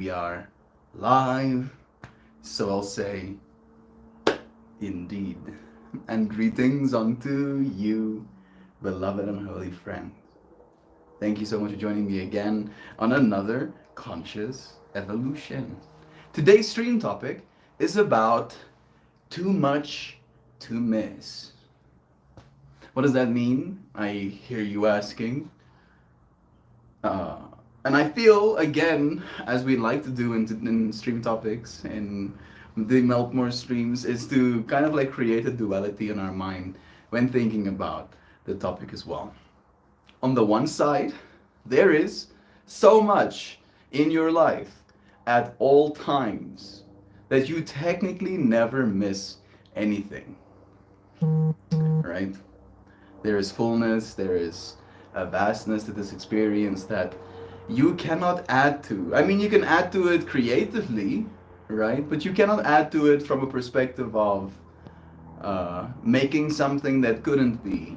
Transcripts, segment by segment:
We are live, so I'll say indeed. And greetings unto you, beloved and holy friends. Thank you so much for joining me again on another Conscious Evolution. Today's stream topic is about too much to miss. What does that mean? I hear you asking. Uh, and I feel, again, as we like to do in stream topics and the Meltmore streams, is to kind of like create a duality in our mind when thinking about the topic as well. On the one side, there is so much in your life at all times that you technically never miss anything, right? There is fullness, there is a vastness to this experience that you cannot add to. I mean, you can add to it creatively, right? But you cannot add to it from a perspective of making something that couldn't be,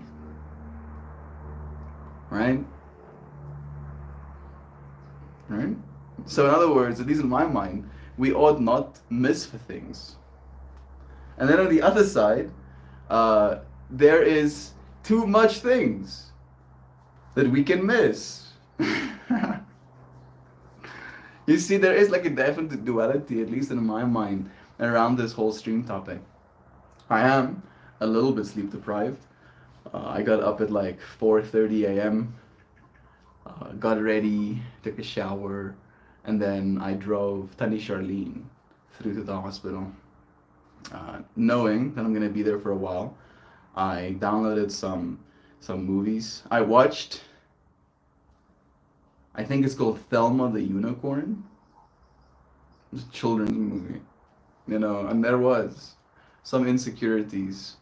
right? Right? So, in other words, at least in my mind, we ought not miss for things. And then on the other side, there is too much things that we can miss. You see, there is like a definite duality, at least in my mind, around this whole stream topic. I am a little bit sleep deprived. I got up at like 4:30 a.m., got ready, took a shower, and then I drove Tani Charlene through to the hospital. Knowing that I'm gonna be there for a while, I downloaded some movies. I watched, I think it's called Thelma the Unicorn. It's a children's movie, and there was some insecurities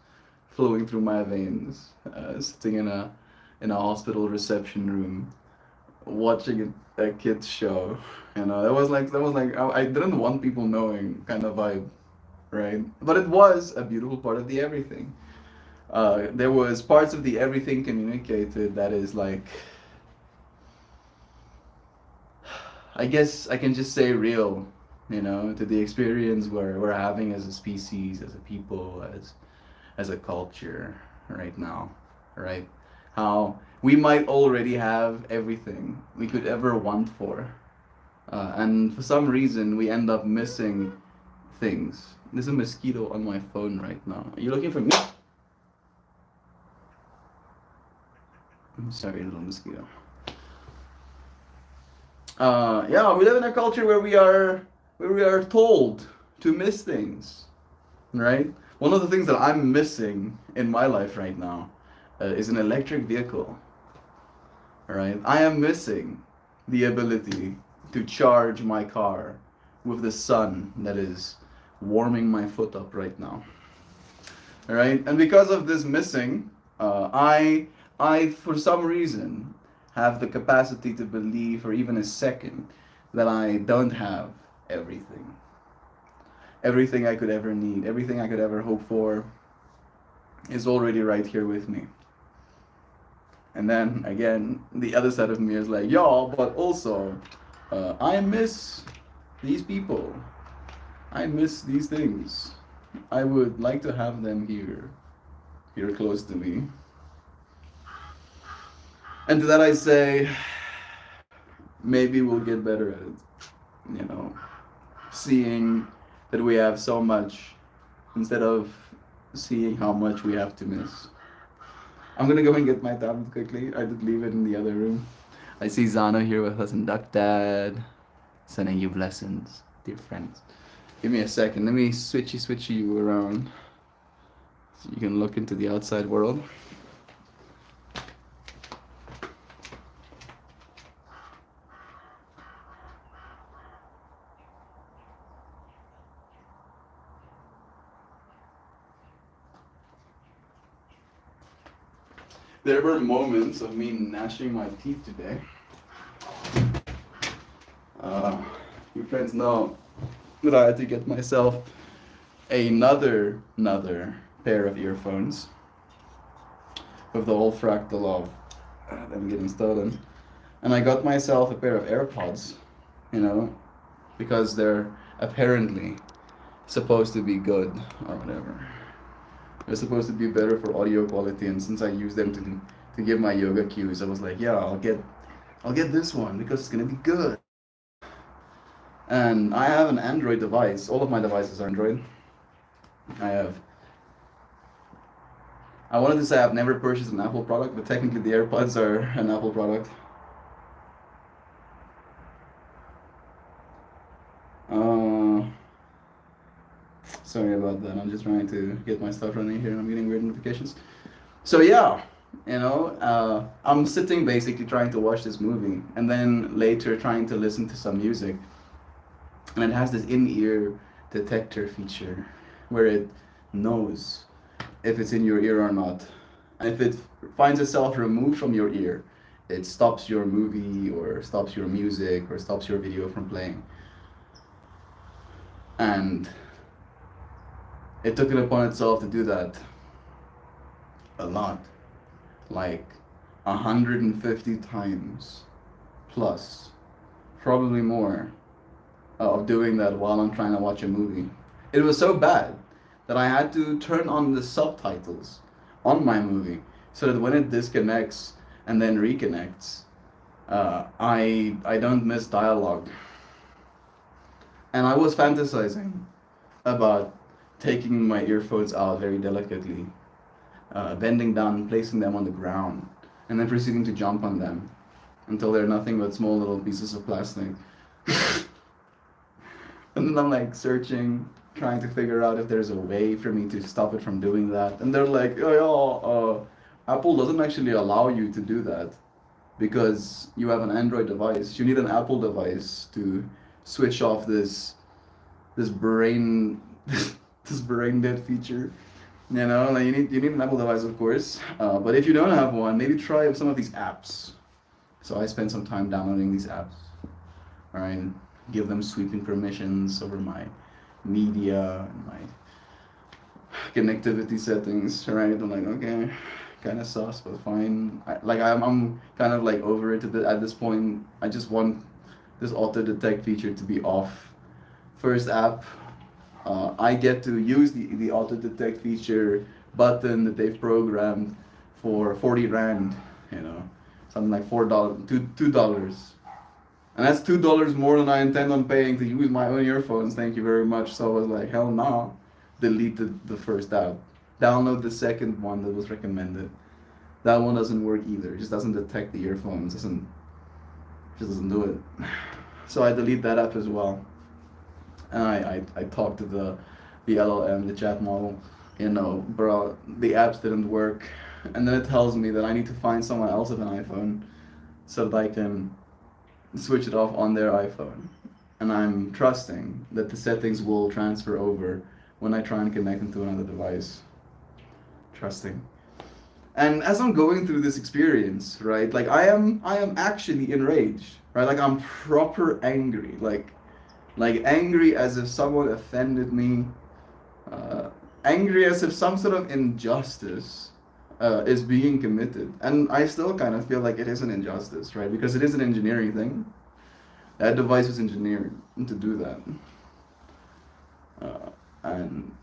flowing through my veins, sitting in a hospital reception room, watching a kids show. That was like I didn't want people knowing kind of vibe, right? But it was a beautiful part of the everything. There was parts of the everything communicated that is like, I guess I can just say real, to the experience we're having as a species, as a people, as a culture right now, right? How we might already have everything we could ever want for, and for some reason we end up missing things. There's a mosquito on my phone right now. Are you looking for me? I'm sorry, little mosquito. Yeah, we live in a culture where we are told to miss things, right? One of the things that I'm missing in my life right now is an electric vehicle. All right, I am missing the ability to charge my car with the sun that is warming my foot up right now. All right, and because of this missing, I for some reason have the capacity to believe for even a second that I don't have everything. Everything I could ever need, everything I could ever hope for is already right here with me. And then again, the other side of me is like, y'all, but also, I miss these people. I miss these things. I would like to have them here close to me. And to that I say, maybe we'll get better at it. Seeing that we have so much instead of seeing how much we have to miss. I'm gonna go and get my tablet quickly. I did leave it in the other room. I see Zano here with us and Duck Dad. Sending you blessings, dear friends. Give me a second. Let me switchy you around so you can look into the outside world. There were moments of me gnashing my teeth today. You friends know that I had to get myself another pair of earphones with the whole fractal of them getting stolen. And I got myself a pair of AirPods, because they're apparently supposed to be good or whatever. They're supposed to be better for audio quality, and since I use them to give my yoga cues, I was like, yeah, I'll get this one because it's gonna be good. And I have an Android device. All of my devices are Android. I have. I wanted to say I've never purchased an Apple product, but technically the AirPods are an Apple product. Uh, Sorry about that. I'm just trying to get my stuff running here and I'm getting weird notifications. So yeah, I'm sitting basically trying to watch this movie and then later trying to listen to some music. And it has this in-ear detector feature where it knows if it's in your ear or not. And if it finds itself removed from your ear, it stops your movie or stops your music or stops your video from playing. And it took it upon itself to do that a lot, like 150 times plus, probably more, of doing that while I'm trying to watch a movie. It was so bad that I had to turn on the subtitles on my movie so that when it disconnects and then reconnects, I don't miss dialogue. And I was fantasizing about taking my earphones out very delicately, bending down, placing them on the ground, and then proceeding to jump on them until they're nothing but small little pieces of plastic. And then I'm like searching, trying to figure out if there's a way for me to stop it from doing that. And they're like, oh, yeah, Apple doesn't actually allow you to do that because you have an Android device. You need an Apple device to switch off this brain this brain dead feature. Like you need an Apple device, of course. But if you don't have one, maybe try some of these apps. So I spent some time downloading these apps. All right, give them sweeping permissions over my media and my connectivity settings. Right, I'm like, okay, kind of sus, but fine. I'm kind of like over it at this point. I just want this auto detect feature to be off. First app, I get to use the auto detect feature button that they've programmed for 40 Rand, something like $4, $2. And that's $2 more than I intend on paying to use my own earphones. Thank you very much. So I was like, hell no. Deleted the first app. Download the second one that was recommended. That one doesn't work either. It just doesn't detect the earphones. Just doesn't do it. So I delete that app as well. And I talked to the LLM, the chat model, bro, the apps didn't work. And then it tells me that I need to find someone else with an iPhone so that I can switch it off on their iPhone. And I'm trusting that the settings will transfer over when I try and connect them to another device. Trusting. And as I'm going through this experience, right, like I am actually enraged, right? Like I'm proper angry, like angry as if someone offended me, angry as if some sort of injustice is being committed. And I still kind of feel like it is an injustice, right? Because it is an engineering thing. That device was engineered to do that. And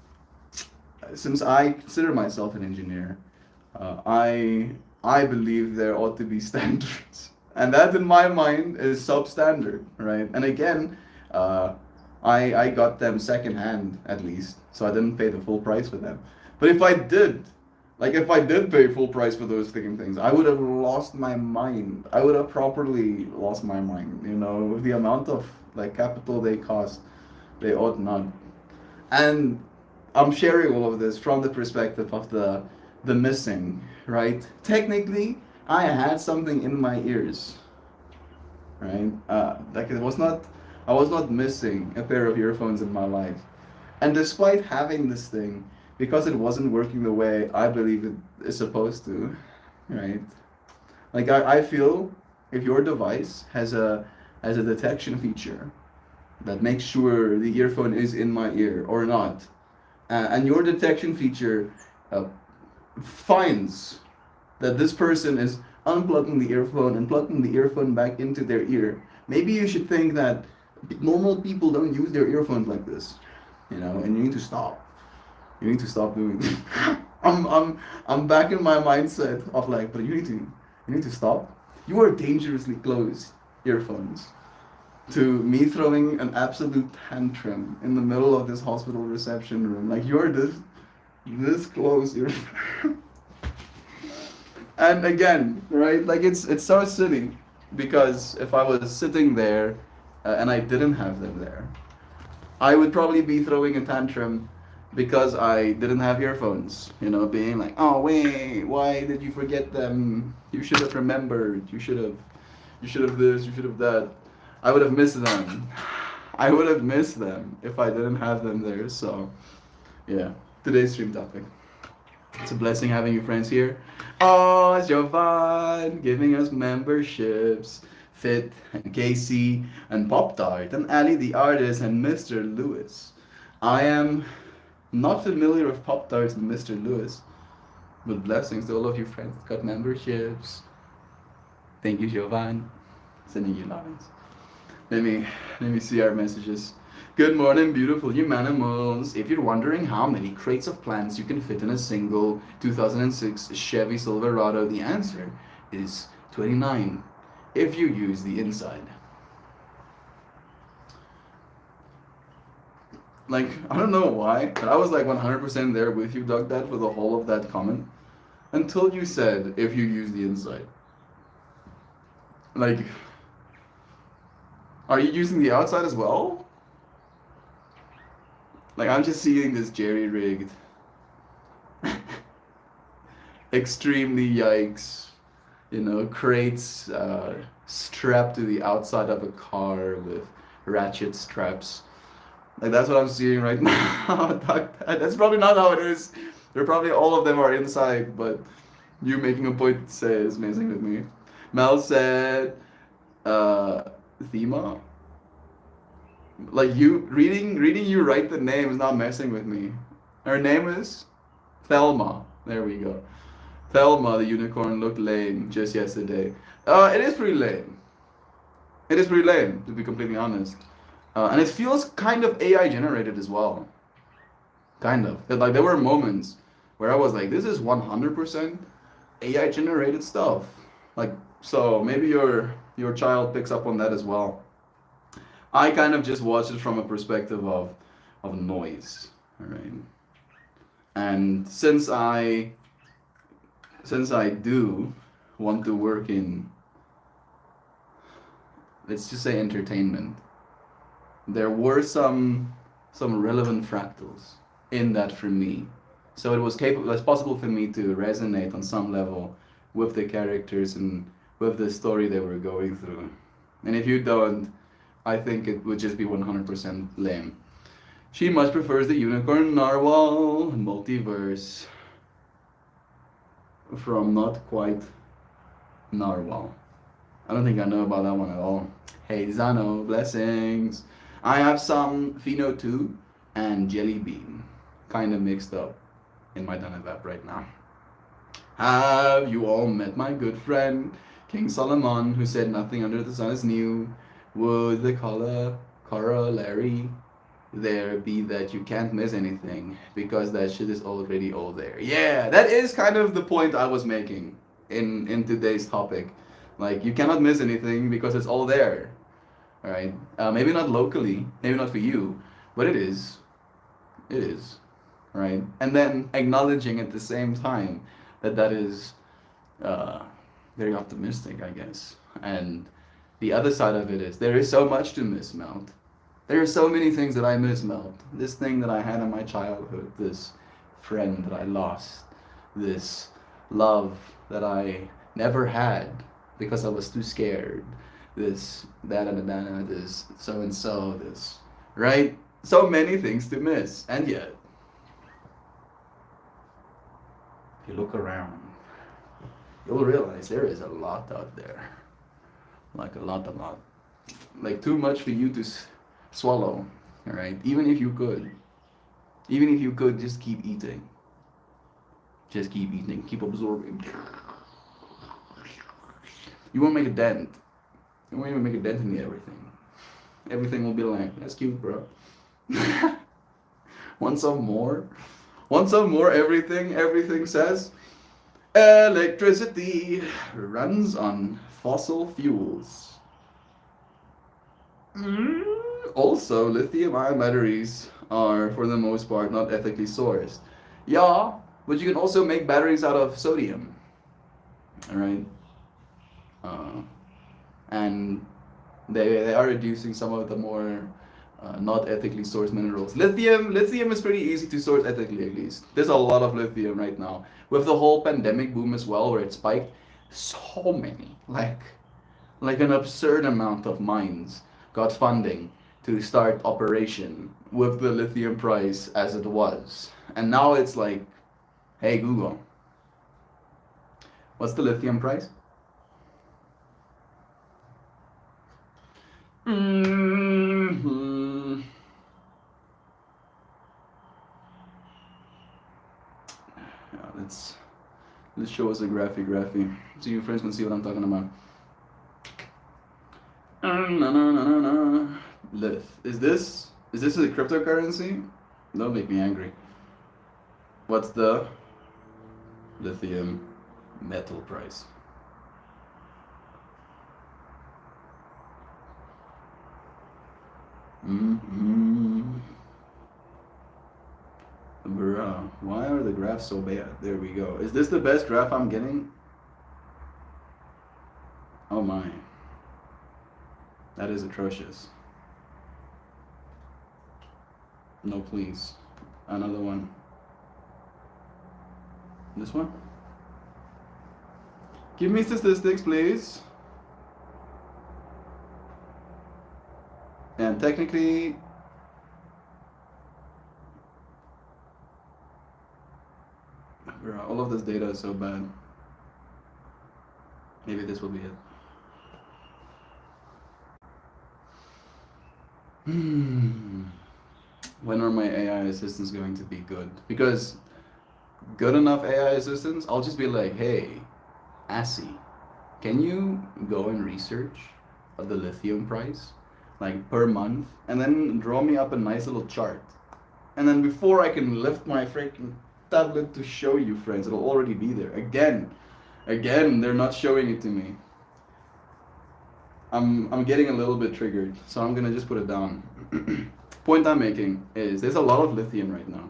since I consider myself an engineer, I believe there ought to be standards. And that in my mind is substandard, right? And again, I got them secondhand at least, so I didn't pay the full price for them. But if I did pay full price for those things, I would have lost my mind. I would have properly lost my mind, with the amount of capital they cost, they ought not. And I'm sharing all of this from the perspective of the missing, right? Technically, I had something in my ears, right? I was not missing a pair of earphones in my life. And despite having this thing, because it wasn't working the way I believe it is supposed to, right? Like I feel if your device has a detection feature that makes sure the earphone is in my ear or not, and your detection feature finds that this person is unplugging the earphone and plugging the earphone back into their ear, maybe you should think that Normal people don't use their earphones like this, and you need to stop. You need to stop doing it. I'm back in my mindset of like, but you need to stop. You are dangerously close earphones to me throwing an absolute tantrum in the middle of this hospital reception room. Like you're this close. And again, right? Like it's so silly because if I was sitting there and I didn't have them there, I would probably be throwing a tantrum because I didn't have earphones. Being like, "Oh wait, why did you forget them? You should have remembered. You should have this. You should have that." I would have missed them. I would have missed them if I didn't have them there. So, yeah, today's stream topic. It's a blessing having you friends here. Oh, Jovan giving us memberships. Fit and Casey and Pop Tart and Ali the artist and Mr. Lewis. I am not familiar with Pop Tarts and Mr. Lewis, but blessings to all of you friends that got memberships. Thank you, Jovan. Sending you lovings. Let me see our messages. Good morning, beautiful humanimals. If you're wondering how many crates of plants you can fit in a single 2006 Chevy Silverado, the answer is 29 if you use the inside. Like, I don't know why, but I was like 100% there with you, Doug, Dad, for the whole of that comment until you said if you use the inside. Like, are you using the outside as well? Like, I'm just seeing this jerry-rigged, extremely yikes, crates strapped to the outside of a car with ratchet straps. Like, that's what I'm seeing right now. That's probably not how it is. They're probably all of them are inside, but you making a point to say is messing with me. Mel said, Thema? Like, reading you write the name is not messing with me. Her name is Thelma. There we go. Thelma, the unicorn, looked lame just yesterday. It is pretty lame. It is pretty lame, to be completely honest. And it feels kind of AI generated as well. Kind of. Like, there were moments where I was like, this is 100% AI generated stuff. Like, so maybe your child picks up on that as well. I kind of just watch it from a perspective of noise. All right. And since I do want to work in, let's just say, entertainment, there were some relevant fractals in that for me. So it's possible for me to resonate on some level with the characters and with the story they were going through. And if you don't, I think it would just be 100% lame. She much prefers the unicorn narwhal multiverse from Not Quite Narwhal. I don't think I know about that one at all. Hey Zano, blessings. I have some Pheno 2 and Jelly Bean kind of mixed up in my Dunnet app right now. Have you all met my good friend King Solomon, who said nothing under the sun is new? Would the corollary there be that you can't miss anything because that shit is already all there? Yeah, that is kind of the point I was making in today's topic. Like, you cannot miss anything because it's all there. All right, maybe not locally, maybe not for you, but it is. It is, right? And then acknowledging at the same time that is very optimistic, I guess. And the other side of it is there is so much to miss, Melt. There are so many things that I miss, Melt. This thing that I had in my childhood, this friend that I lost, this love that I never had because I was too scared, this, this, so and so, this, right? So many things to miss. And yet, if you look around, you'll realize there is a lot out there. Like a lot. Like too much for you to swallow, all right? Even if you could just keep eating. Just keep eating, keep absorbing. You won't make a dent. You won't even make a dent in everything. everything will be like, that's cute, bro. Want some more? Want some more? Everything says electricity runs on fossil fuels. Also, lithium-ion batteries are, for the most part, not ethically sourced. Yeah, but you can also make batteries out of sodium. All right, uh, and they are reducing some of the more not ethically sourced minerals. Lithium is pretty easy to source ethically, at least. There's a lot of lithium right now with the whole pandemic boom as well, where it spiked. So many, like an absurd amount of mines got funding to start operation with the lithium price as it was, and now it's like, hey Google, what's the lithium price? Mm-hmm. Yeah, let's show us a graphy, so you friends can see what I'm talking about. Lith. Is this a cryptocurrency? Don't make me angry. What's the lithium metal price? Bruh, why are the graphs so bad? There we go. Is this the best graph I'm getting? Oh my. That is atrocious. No, please. Another one. This one? Give me statistics, please. And technically, bro, all of this data is so bad. Maybe this will be it. When are my AI assistants going to be good? Because good enough AI assistants, I'll just be like, hey, Assy, can you go and research the lithium price, like per month, and then draw me up a nice little chart. And then before I can lift my freaking tablet to show you, friends, it'll already be there. Again, they're not showing it to me. I'm getting a little bit triggered, so I'm gonna just put it down. Point I'm making is there's a lot of lithium right now.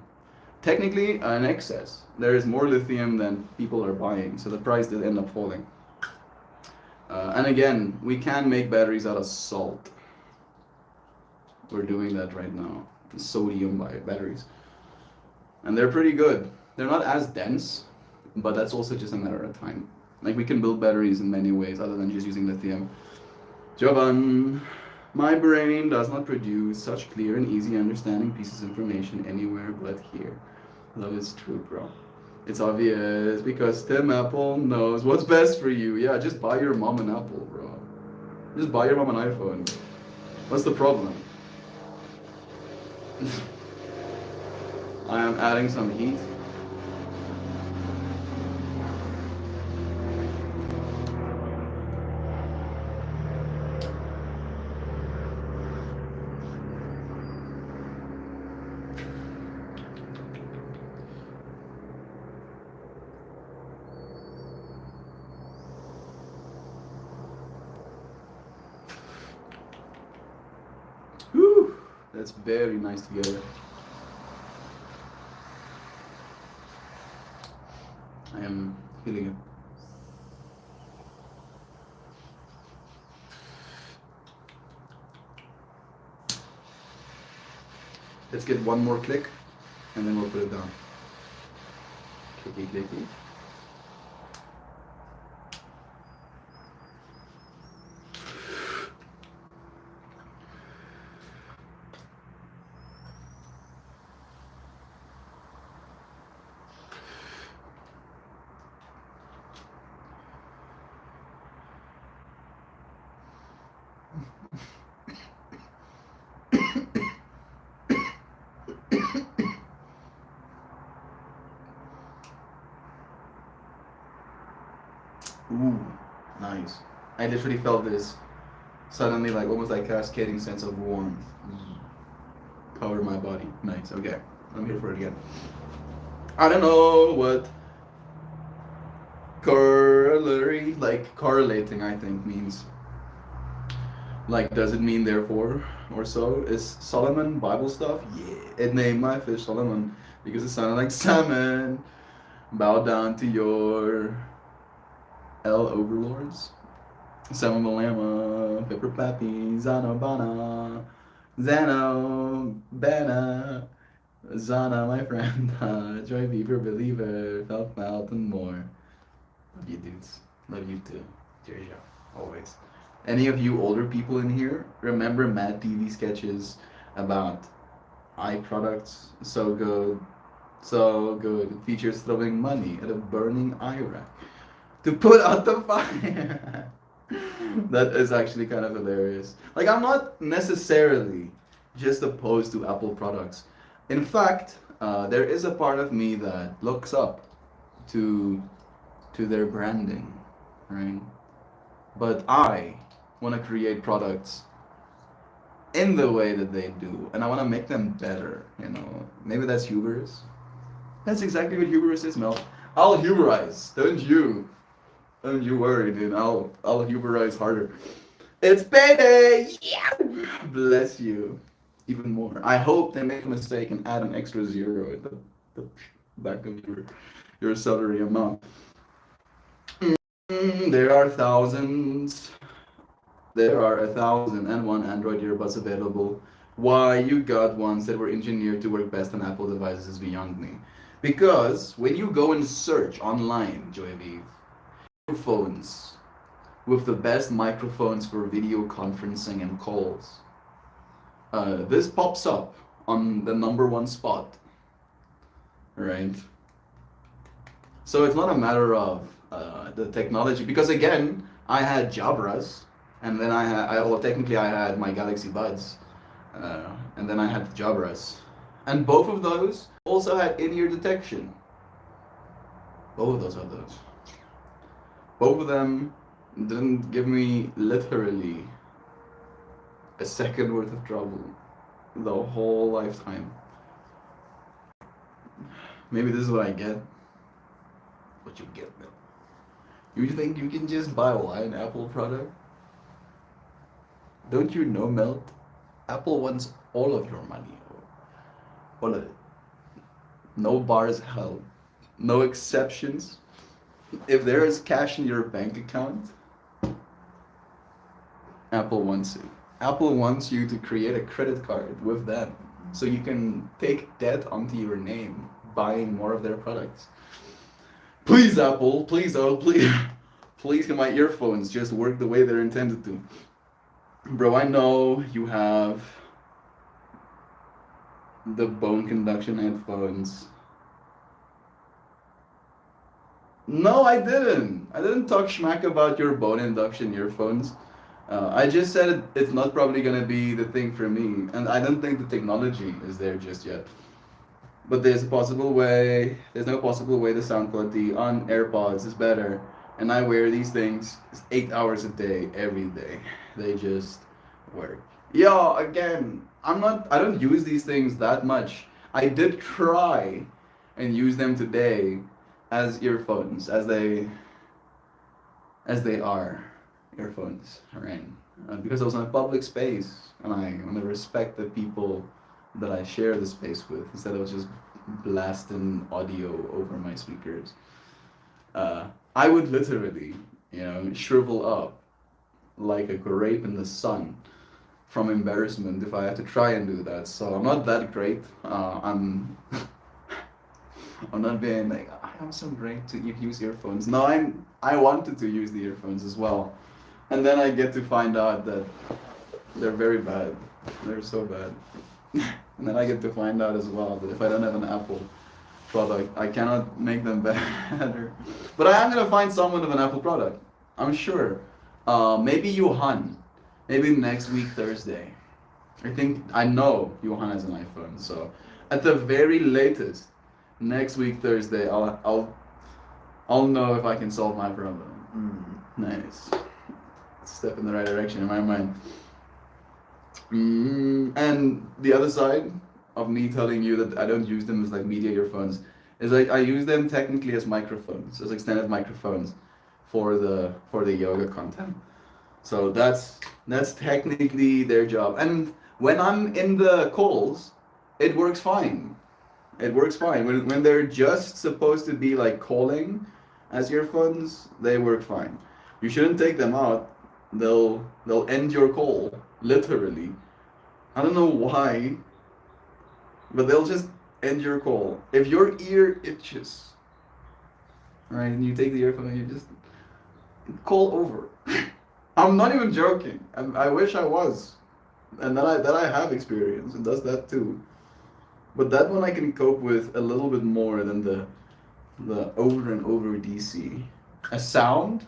Technically, in excess. There is more lithium than people are buying, so the price did end up falling. And again, we can make batteries out of salt. We're doing that right now. Sodium batteries. And they're pretty good. They're not as dense, but that's also just a matter of time. Like, we can build batteries in many ways other than just using lithium. Jovan, my brain does not produce such clear and easy understanding pieces of information anywhere but here. That is true, bro. It's obvious because Tim Apple knows what's best for you. Yeah, just buy your mom an Apple, bro. Just buy your mom an iPhone. What's the problem? I am adding some heat. Whew, that's very nice together. I am feeling it. Let's get one more click and then we'll put it down. Clicky, clicky. Ooh, nice. I literally felt this Suddenly, like almost like cascading sense of warmth cover my body. Nice. Okay, I'm here for it again. I don't know what corollary, like correlating, I think means. Like, does it mean therefore or so? Is Solomon Bible stuff? Yeah. It named my fish Solomon because it sounded like salmon. Bow down to your L overlords. Sama Malama, Pepper Pappy, Zano Bana, Zano, Bana, Zana, my friend, Joy Beaver, Believer, Felt Mouth, and more. Love you, dudes. Love you too. Cheers, always. Any of you older people in here remember Mad TV sketches about eye products? So good. So good. It features throwing money at a burning eye rack to put out the fire. That is actually kind of hilarious. Like, I'm not necessarily just opposed to Apple products. In fact, there is a part of me that looks up to their branding, right? But I want to create products in the way that they do, and I want to make them better. You know, maybe that's hubris. That's exactly what hubris is, Mel. I'll huberize, don't you? Don't you worry, dude. I'll huberize harder. It's payday! Yeah! Bless you. Even more. I hope they make a mistake and add an extra zero at the back of your salary amount. There are thousands. There are 1,001 Android earbuds available. Why you got ones that were engineered to work best on Apple devices is beyond me. Because when you go and search online, Joyviv, phones with the best microphones for video conferencing and calls, this pops up on the #1 spot, right? So it's not a matter of the technology, because again, I had Jabras, and then well, technically I had my Galaxy Buds, and then I had the Jabras, and both of those also had in-ear detection. Both of those had those. Both of them didn't give me literally a second worth of trouble the whole lifetime. Maybe this is what I get. What you get, Mel. You think you can just buy one Apple product? Don't you know, Melt? Apple wants all of your money. All of it. No bars held. No exceptions. If there is cash in your bank account, Apple wants it. Apple wants you to create a credit card with them so you can take debt onto your name buying more of their products. Please, Apple, please, please can my earphones just work the way they're intended to. Bro, I know you have the bone conduction headphones. No, I didn't. I didn't talk schmack about your bone induction earphones. I just said it's not probably gonna be the thing for me, and I don't think the technology is there just yet. But there's no possible way the sound quality on AirPods is better. And I wear these things 8 hours a day, every day. They just work. Yo, again, I don't use these things that much. I did try and use them today as earphones, as they are earphones, right? Because I was in a public space, and I want to respect the people that I share the space with, instead of just blasting audio over my speakers. I would literally, shrivel up like a grape in the sun from embarrassment if I had to try and do that. So I'm not that great. I'm not being like, I'm so great to use earphones. No, I wanted to use the earphones as well. And then I get to find out that they're very bad. They're so bad. And then I get to find out as well that if I don't have an Apple product, I cannot make them better. But I am gonna find someone with an Apple product, I'm sure. Maybe Johan. Maybe next week Thursday. I know Johan has an iPhone, so at the very latest, next week Thursday, I'll know if I can solve my problem. Nice. step in the right direction in my mind. And the other side of me telling you that I don't use them as like media earphones is like I use them technically as microphones, as extended microphones for the yoga content. So that's technically their job. And when I'm in the calls, it works fine. It works fine. When they're just supposed to be like calling as earphones, they work fine. You shouldn't take them out. They'll end your call, literally. I don't know why, but they'll just end your call. If your ear itches, right, and you take the earphone and you just call over. I'm not even joking. I wish I was, and that I have experience and does that too. But that one I can cope with a little bit more than the over and over DC. A sound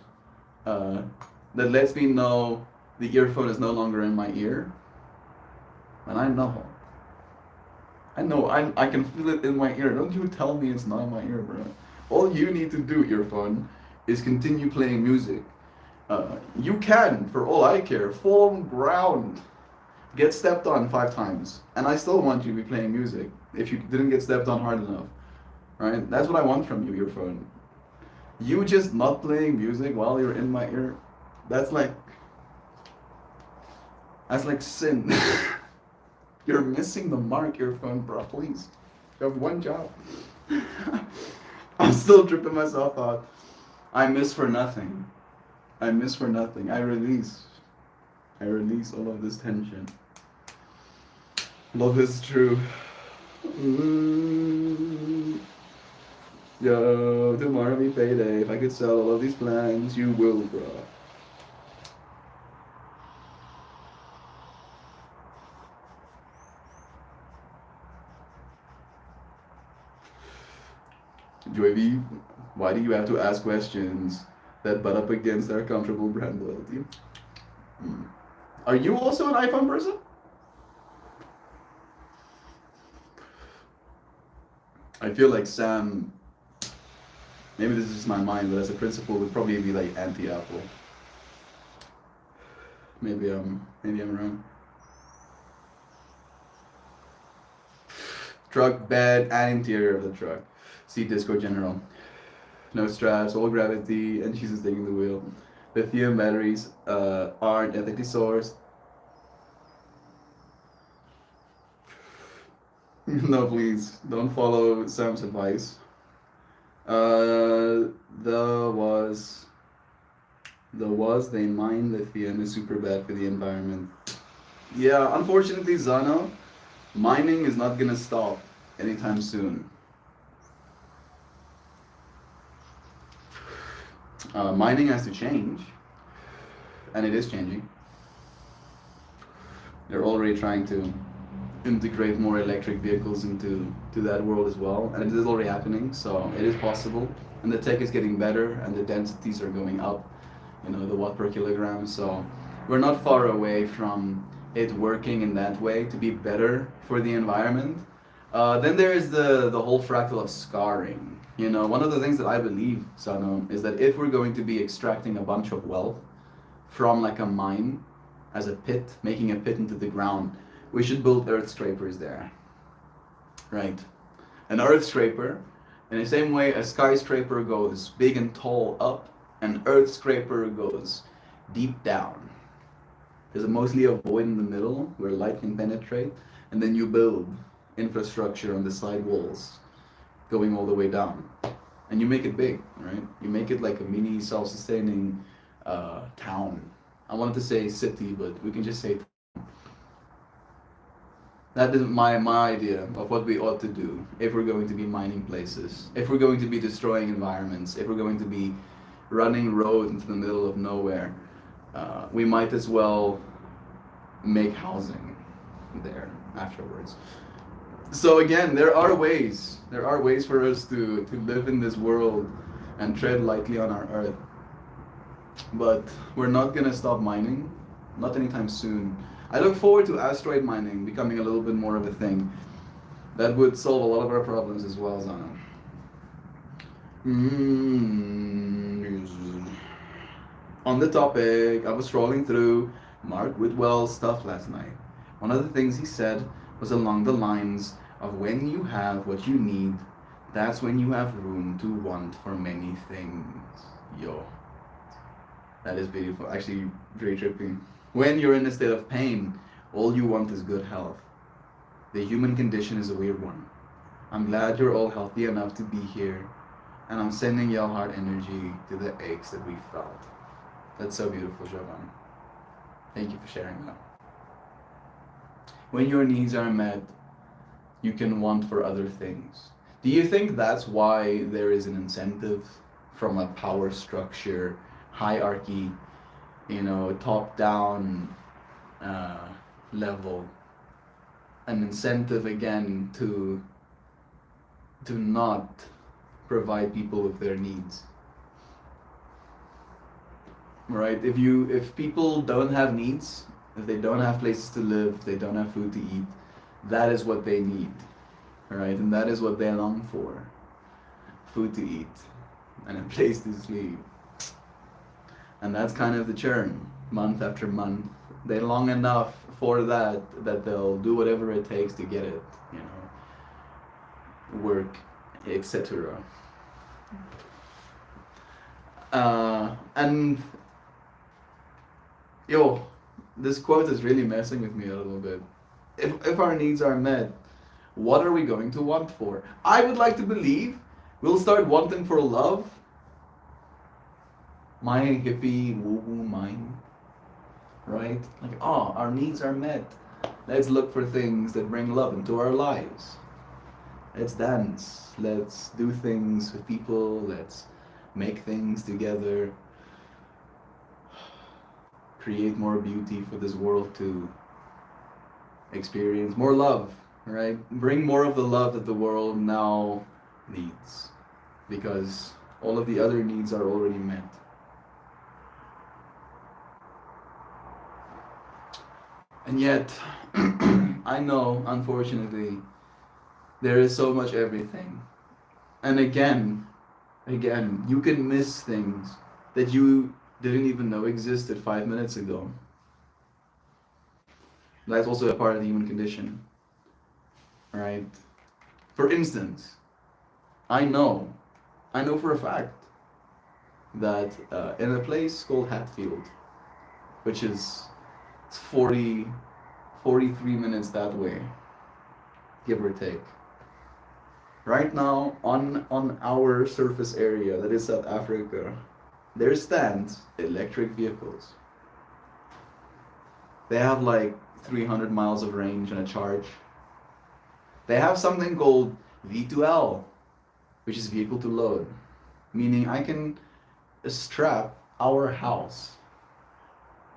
that lets me know the earphone is no longer in my ear, and I know. I can feel it in my ear. Don't you tell me it's not in my ear, bro. All you need to do, earphone, is continue playing music. You can, for all I care, fall on ground, get stepped on 5 times, and I still want you to be playing music if you didn't get stepped on hard enough, right? That's what I want from you, earphone. You just not playing music while you're in my ear, that's like sin. You're missing the mark, earphone, bro, please. You have one job. I'm still tripping myself out. I miss for nothing. I release all of this tension. Love is true. Yo, tomorrow be payday. If I could sell all of these plans, you will, bro. Joey, why do you have to ask questions that butt up against our comfortable brand loyalty? Are you also an iPhone person? I feel like Sam, maybe this is just my mind, but as a principal would probably be like anti-Apple. Maybe I'm wrong. Truck bed and interior of the truck. See Discord General. No straps, all gravity, and she's taking the wheel. Lithium batteries aren't ethically sourced. No, please, don't follow Sam's advice. They mine lithium is super bad for the environment. Yeah, unfortunately, Zano, mining is not gonna stop anytime soon. Mining has to change, and it is changing. They're already trying to integrate more electric vehicles into that world as well, and it is already happening, so it is possible. And the tech is getting better, and the densities are going up, the watt per kilogram, so we're not far away from it working in that way to be better for the environment. Then there is the whole fractal of scarring. One of the things that I believe, Sano, is that if we're going to be extracting a bunch of wealth from like a mine as a pit, making a pit into the ground, we should build earth scrapers there, right? An earth scraper, in the same way a skyscraper goes big and tall up, an earth scraper goes deep down. There's mostly a void in the middle where light can penetrate, and then you build infrastructure on the side walls going all the way down, and you make it big, right? You make it like a mini self-sustaining town. I wanted to say city, but we can just say town. That is my idea of what we ought to do if we're going to be mining places, if we're going to be destroying environments, if we're going to be running roads into the middle of nowhere. We might as well make housing there afterwards. So again, there are ways for us to live in this world and tread lightly on our earth. But we're not gonna stop mining, not anytime soon. I look forward to asteroid mining becoming a little bit more of a thing. That would solve a lot of our problems as well, Zana. On the topic, I was scrolling through Mark Whitwell's stuff last night. One of the things he said was along the lines of when you have what you need, that's when you have room to want for many things. Yo, that is beautiful. Actually, very trippy. When you're in a state of pain, all you want is good health. The human condition is a weird one. I'm glad you're all healthy enough to be here, and I'm sending y'all heart energy to the aches that we felt. That's so beautiful, Jovan. Thank you for sharing that. When your needs are met, you can want for other things. Do you think that's why there is an incentive from a power structure, hierarchy, top down level? An incentive again to not provide people with their needs. Right? If people don't have needs, if they don't have places to live, if they don't have food to eat, that is what they need. Right? And that is what they long for. Food to eat and a place to sleep. And that's kind of the churn, month after month. They long enough for that they'll do whatever it takes to get it, work, etc. And this quote is really messing with me a little bit. If our needs are met, what are we going to want for? I would like to believe we'll start wanting for love. My hippie woo-woo mind. Right? Like, our needs are met. Let's look for things that bring love into our lives. Let's dance. Let's do things with people. Let's make things together. Create more beauty for this world to experience. More love, right? Bring more of the love that the world now needs. Because all of the other needs are already met. And yet, I know, unfortunately, there is so much everything. And again, you can miss things that you didn't even know existed 5 minutes ago. That's also a part of the human condition, right? For instance, I know for a fact that in a place called Hatfield, which is 43 minutes that way, give or take. Right now, on our surface area, that is South Africa, there stand electric vehicles. They have like 300 miles of range and a charge. They have something called V2L, which is vehicle to load, meaning I can strap our house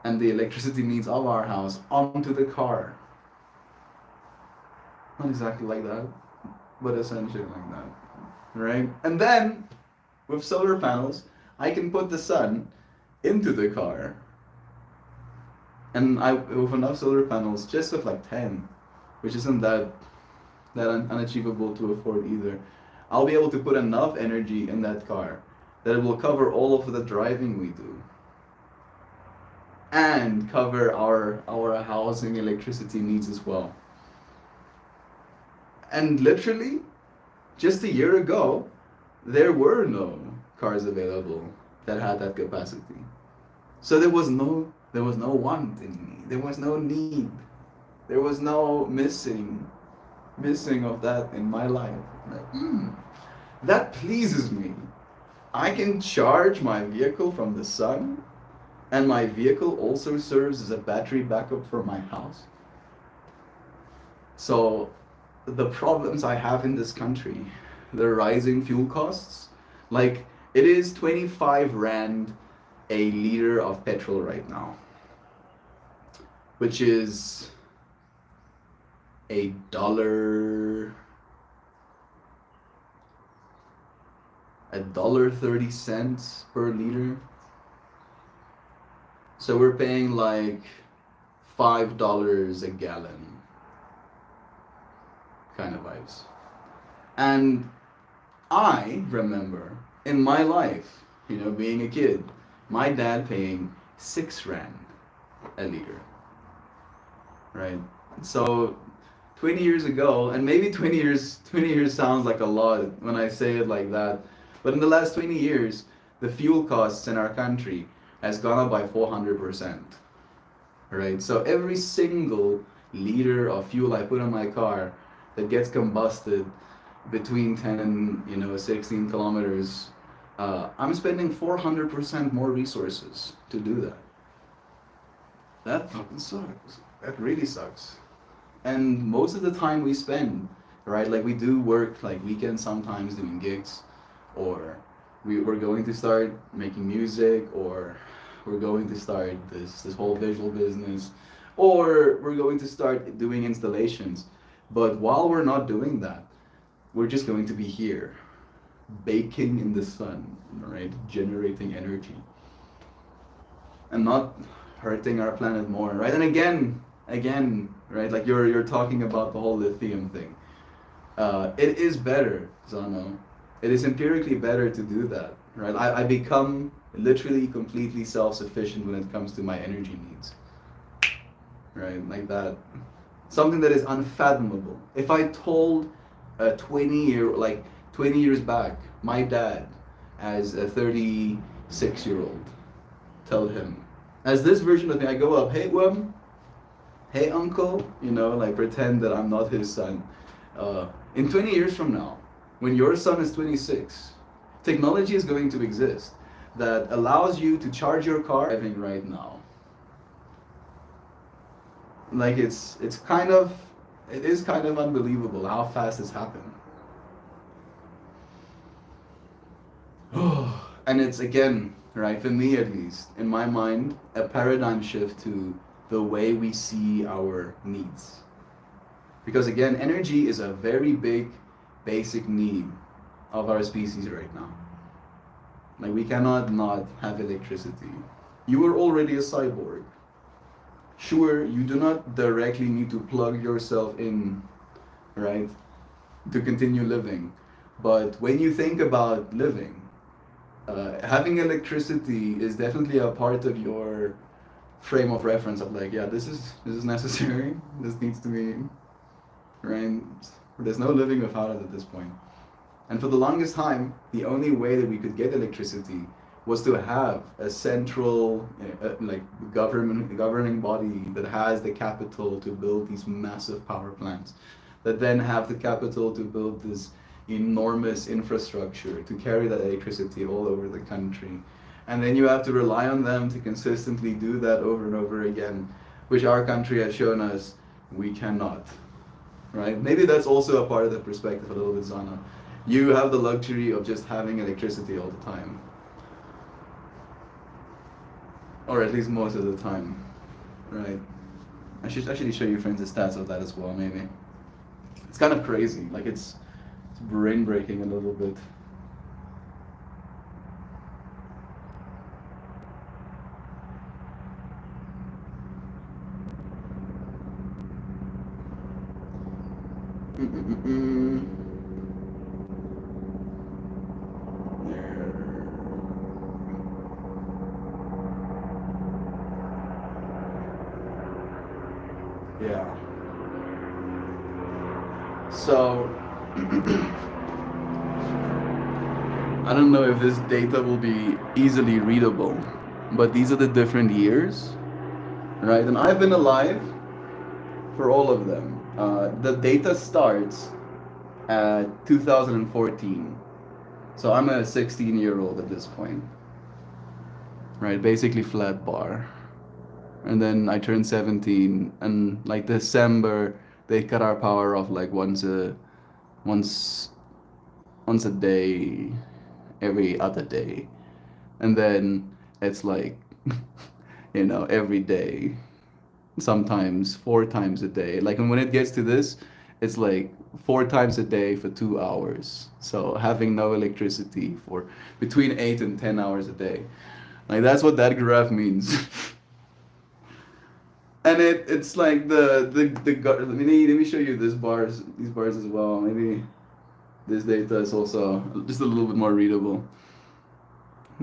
and the electricity needs of our house onto the car. Not exactly like that, but essentially like that, right? And then, with solar panels, I can put the sun into the car. And with enough solar panels, just with like 10, which isn't that unachievable to afford either, I'll be able to put enough energy in that car that it will cover all of the driving we do. And cover our housing electricity needs as well. And literally, just a year ago, there were no cars available that had that capacity. So there was no want in me. There was no need. There was no missing of that in my life. That pleases me. I can charge my vehicle from the sun, and my vehicle also serves as a battery backup for my house. So the problems I have in this country, the rising fuel costs, like it is 25 Rand a liter of petrol right now, which is $1.30 per liter. So we're paying like $5 a gallon kind of vibes. And I remember in my life, being a kid, My dad paying 6 rand a liter, right? So 20 years ago, and maybe 20 years sounds like a lot when I say it like that, but in the last 20 years, the fuel costs in our country has gone up by 400%, right? So every single liter of fuel I put on my car that gets combusted between 10 and 16 kilometers, I'm spending 400% more resources to do that. That fucking sucks. That really sucks. And most of the time we spend, right? Like we do work like weekends sometimes doing gigs, or we're going to start making music, or we're going to start this whole visual business, or we're going to start doing installations. But while we're not doing that, we're just going to be here, baking in the sun, right? Generating energy and not hurting our planet more, right? And again, right? Like you're talking about the whole lithium thing. It is better, Zano. It is empirically better to do that, right? I become literally completely self-sufficient when it comes to my energy needs, right? Like that. Something that is unfathomable. If I told a 20 years back, my dad, as a 36-year-old, tell him, as this version of me, I go up, hey, hey, uncle, like pretend that I'm not his son. In 20 years from now, when your son is 26, technology is going to exist that allows you to charge your car driving right now. Like it is kind of unbelievable how fast it's happened. And it's, again, right, for me at least, in my mind, a paradigm shift to the way we see our needs. Because again, energy is a very big, basic need of our species right now. Like we cannot not have electricity. You are already a cyborg. Sure, you do not directly need to plug yourself in, right, to continue living. But when you think about living, having electricity is definitely a part of your frame of reference of like, yeah, this is necessary. This needs to be, right? There's no living without it at this point. And for the longest time, the only way that we could get electricity was to have a central governing body that has the capital to build these massive power plants, that then have the capital to build this enormous infrastructure to carry that electricity all over the country. And then you have to rely on them to consistently do that over and over again, which our country has shown us we cannot. Right? Maybe that's also a part of the perspective a little bit, Zana. You have the luxury of just having electricity all the time. Or at least most of the time. Right? I should actually show you friends the stats of that as well, maybe. It's kind of crazy. Like it's brain breaking a little bit. Yeah. So I don't know if this data will be easily readable, but these are the different years, right? And I've been alive for all of them. The data starts at 2014. So I'm a 16-year-old at this point, right? Basically flat bar. And then I turned 17, and like December, they cut our power off like once a day, every other day. And then it's like, every day, sometimes 4 times a day. Like, and when it gets to this, it's like 4 times a day for 2 hours. So having no electricity for between 8 and 10 hours a day. Like, that's what that graph means. And it's like let me show you these bars as well. Maybe this data is also just a little bit more readable.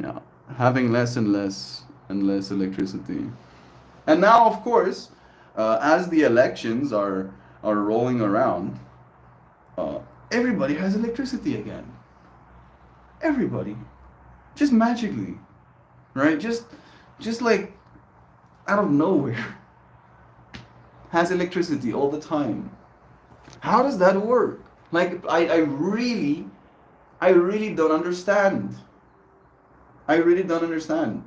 Yeah. having less and less electricity. And now, of course, as the elections are rolling around, uh, everybody has electricity again. Everybody, just magically, right? Just like out of nowhere, has electricity all the time. How does that work? Like I really don't understand. I really don't understand.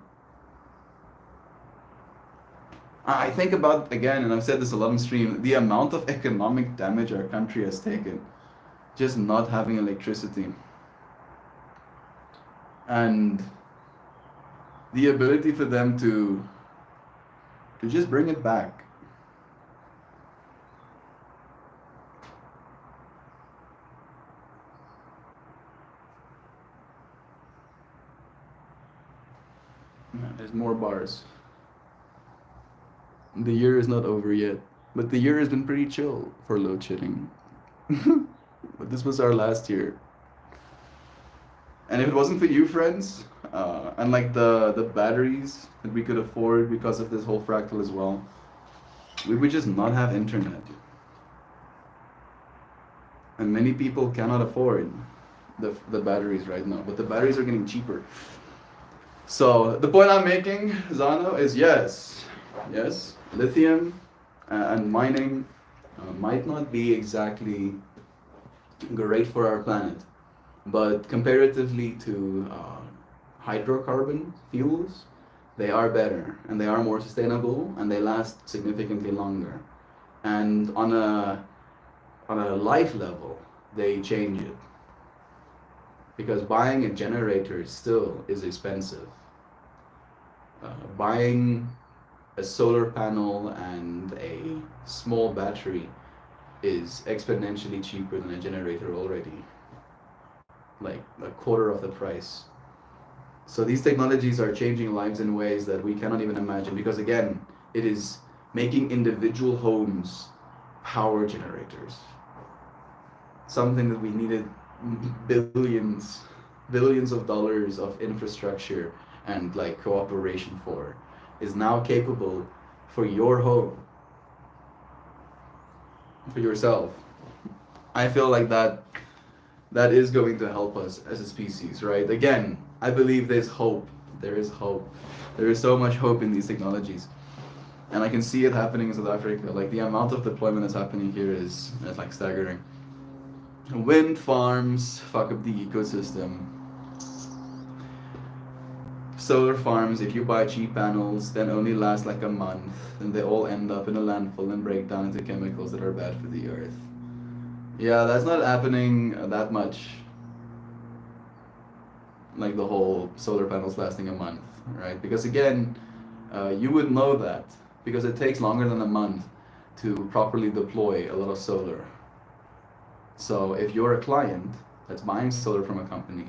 I think about, again, and I've said this a lot on stream, the amount of economic damage our country has taken just not having electricity. And the ability for them to just bring it back. There's more bars. The year is not over yet, but the year has been pretty chill for load shedding. But this was our last year. And if it wasn't for you, friends, and like the batteries that we could afford because of this whole fractal as well, we would just not have internet. And many people cannot afford the batteries right now, but the batteries are getting cheaper. So the point I'm making, Zano, is yes, lithium and mining might not be exactly great for our planet, but comparatively to hydrocarbon fuels, they are better and they are more sustainable and they last significantly longer. And on a life level, they change it because buying a generator still is expensive. Buying a solar panel and a small battery is exponentially cheaper than a generator already, like a quarter of the price. So these technologies are changing lives in ways that we cannot even imagine because, again, it is making individual homes power generators. Something that we needed billions, billions of dollars of infrastructure and like cooperation for is now capable for your home, for yourself. I feel like that is going to help us as a species, right? Again, I believe there's hope. There is hope. There is so much hope in these technologies. And I can see it happening in South Africa. Like the amount of deployment that's happening here is like staggering. Wind farms fuck up the ecosystem. Solar farms, if you buy cheap panels, then only last like a month, and they all end up in a landfill and break down into chemicals that are bad for the earth. Yeah, that's not happening that much. Like the whole solar panels lasting a month, right? Because again, you would know that because it takes longer than a month to properly deploy a lot of solar. So if you're a client that's buying solar from a company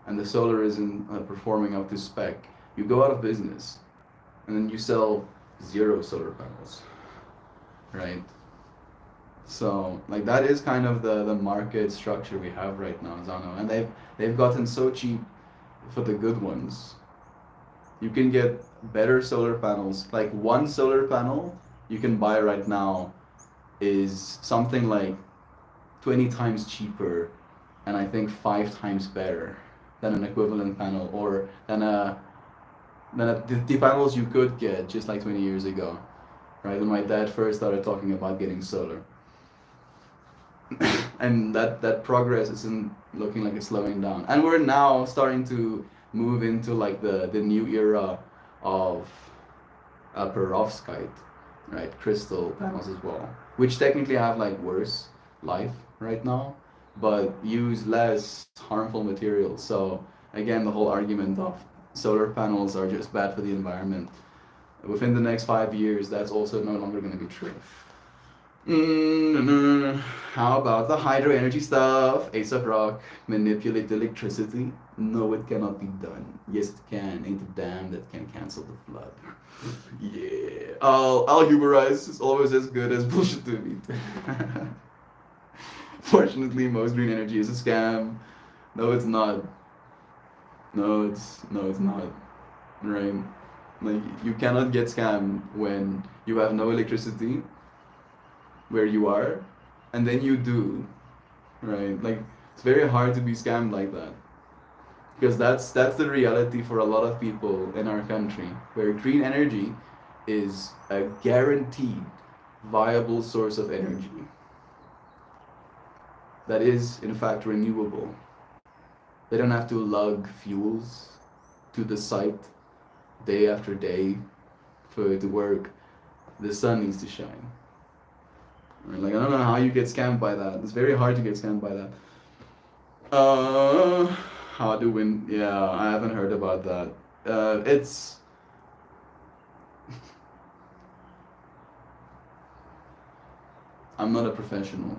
and the solar isn't performing up to spec, you go out of business and then you sell 0 solar panels, right? So like that is kind of the market structure we have right now, Zano, and they've gotten so cheap for the good ones. You can get better solar panels. Like one solar panel you can buy right now is something like 20 times cheaper and I think 5 times better than an equivalent panel or the panels you could get just like 20 years ago, right? When my dad first started talking about getting solar. And that progress isn't looking like it's slowing down. And we're now starting to move into like the new era of perovskite, right? Crystal panels as well, which technically have like worse life right now, but use less harmful materials. So again, the whole argument of solar panels are just bad for the environment. Within the next 5 years, that's also no longer going to be true. How about the hydro energy stuff? A$AP Rock, manipulate electricity? No, it cannot be done. Yes, it can. Ain't a dam that can cancel the flood. Yeah, I'll humorize. It's always as good as bullshit to me. Fortunately, most green energy is a scam. No, it's not. No, it's not. right? Like you cannot get scammed when you have no electricity where you are, and then you do, right? Like it's very hard to be scammed like that because that's the reality for a lot of people in our country, where green energy is a guaranteed viable source of energy that is in fact renewable. They don't have to lug fuels to the site day after day for it to work. The sun needs to shine. Right? Like I don't know how you get scammed by that. It's very hard to get scammed by that. Uh, how do win? Yeah, I haven't heard about that. It's I'm not a professional,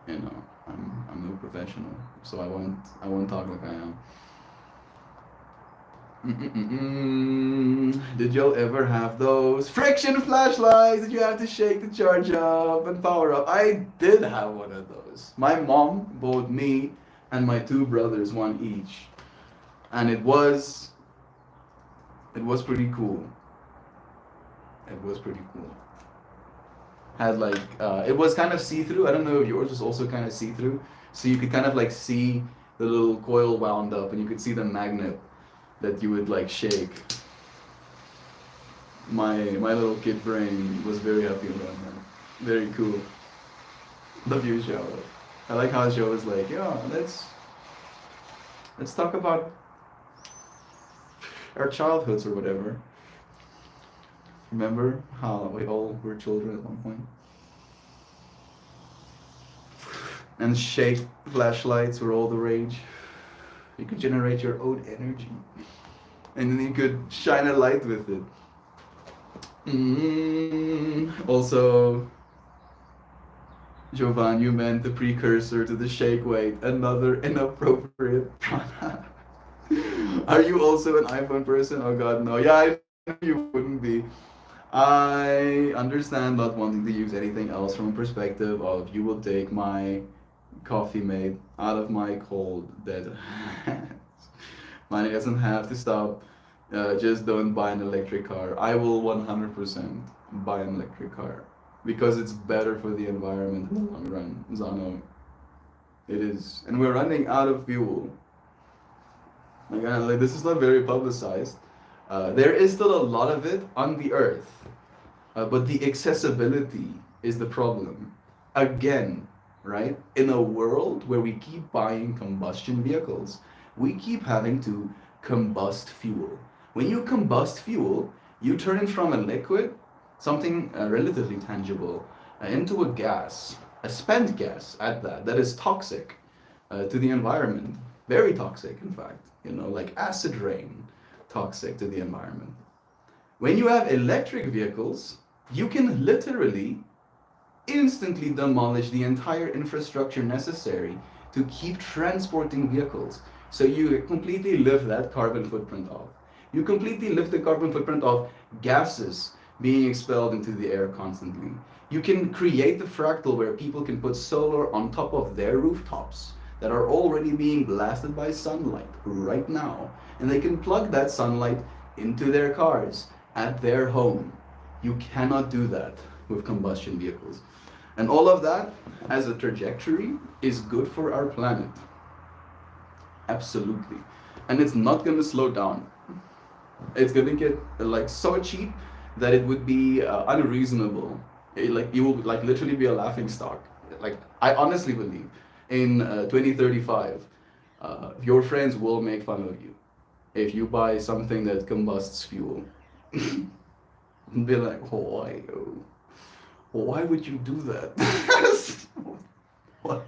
you know. I'm no professional, so I won't talk like I am. Did y'all ever have those friction flashlights that you have to shake to charge up and power up? I did have one of those. My mom bought me and my two brothers one each, and it was pretty cool. It was pretty cool. Had like it was kind of see-through. I don't know if yours was also kind of see-through, so you could kind of like see the little coil wound up, and you could see the magnet that you would like shake. My little kid brain was very happy about that. Very cool. Love you, show. I like how the show was like, yeah, let's talk about our childhoods or whatever. Remember how we all were children at one point? And shake flashlights were all the rage. You could generate your own energy, and then you could shine a light with it. Also, Jovan, you meant the precursor to the shake weight, another inappropriate product. Are you also an iPhone person? Oh god, no. Yeah, I know you wouldn't be. I understand not wanting to use anything else from a perspective of you will take my coffee mate out of my cold dead hands. Money doesn't have to stop. Just don't buy an electric car. I will 100% buy an electric car because it's better for the environment in the long run, Zano. It is. And we're running out of fuel. Like this is not very publicized. There is still a lot of it on the earth, but the accessibility is the problem. Again, right? In a world where we keep buying combustion vehicles, we keep having to combust fuel. When you combust fuel, you turn it from a liquid, something relatively tangible, into a gas, a spent gas at that is toxic to the environment. Very toxic, in fact. Like acid rain, toxic to the environment. When you have electric vehicles, you can literally instantly demolish the entire infrastructure necessary to keep transporting vehicles. So you completely lift that carbon footprint off. You completely lift the carbon footprint of gases being expelled into the air constantly. You can create the fractal where people can put solar on top of their rooftops that are already being blasted by sunlight right now. And they can plug that sunlight into their cars at their home. You cannot do that with combustion vehicles. And all of that as a trajectory is good for our planet. Absolutely. And it's not going to slow down. It's going to get like so cheap that it would be unreasonable. You will like literally be a laughing stock. Like I honestly believe in 2035, your friends will make fun of you if you buy something that combusts fuel. Be like, why would you do that? What?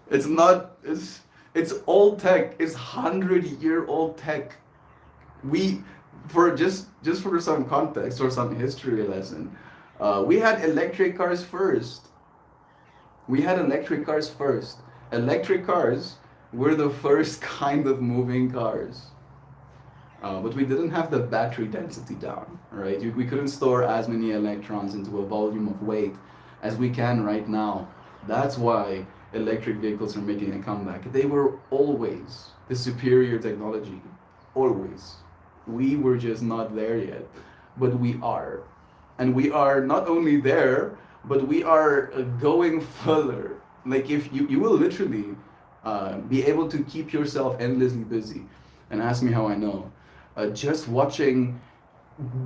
It's not. It's old tech. It's 100-year-old tech. Just for some context or some history lesson, we had electric cars first. Electric cars were the first kind of moving cars. But we didn't have the battery density down, right? We couldn't store as many electrons into a volume of weight as we can right now. That's why electric vehicles are making a comeback. They were always the superior technology. Always. We were just not there yet. But we are. And we are not only there, but we are going further. Like if you will literally be able to keep yourself endlessly busy. And ask me how I know. Just watching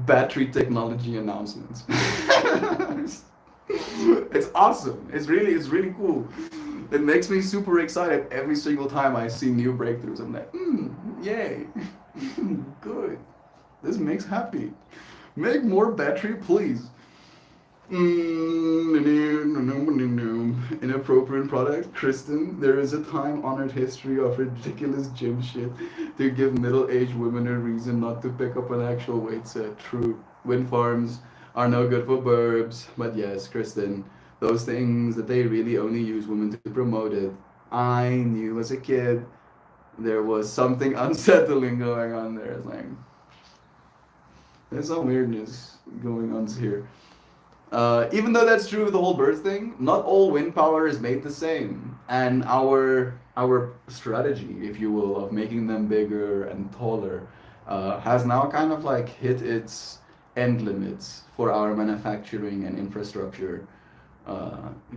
battery technology announcements. It's awesome. It's really cool. It makes me super excited every single time I see new breakthroughs. I'm like, yay, good. This makes happy. Make more battery, please. Inappropriate product. Kristen, there is a time-honored history of ridiculous gym shit to give middle-aged women a reason not to pick up an actual weight set. True. Wind farms are no good for burbs. But yes, Kristen, those things that they really only use women to promote it. I knew as a kid there was something unsettling going on there. It's like, there's some weirdness going on here. Even though that's true with the whole bird thing, not all wind power is made the same. And our strategy, if you will, of making them bigger and taller, has now kind of like hit its end limits for our manufacturing and infrastructure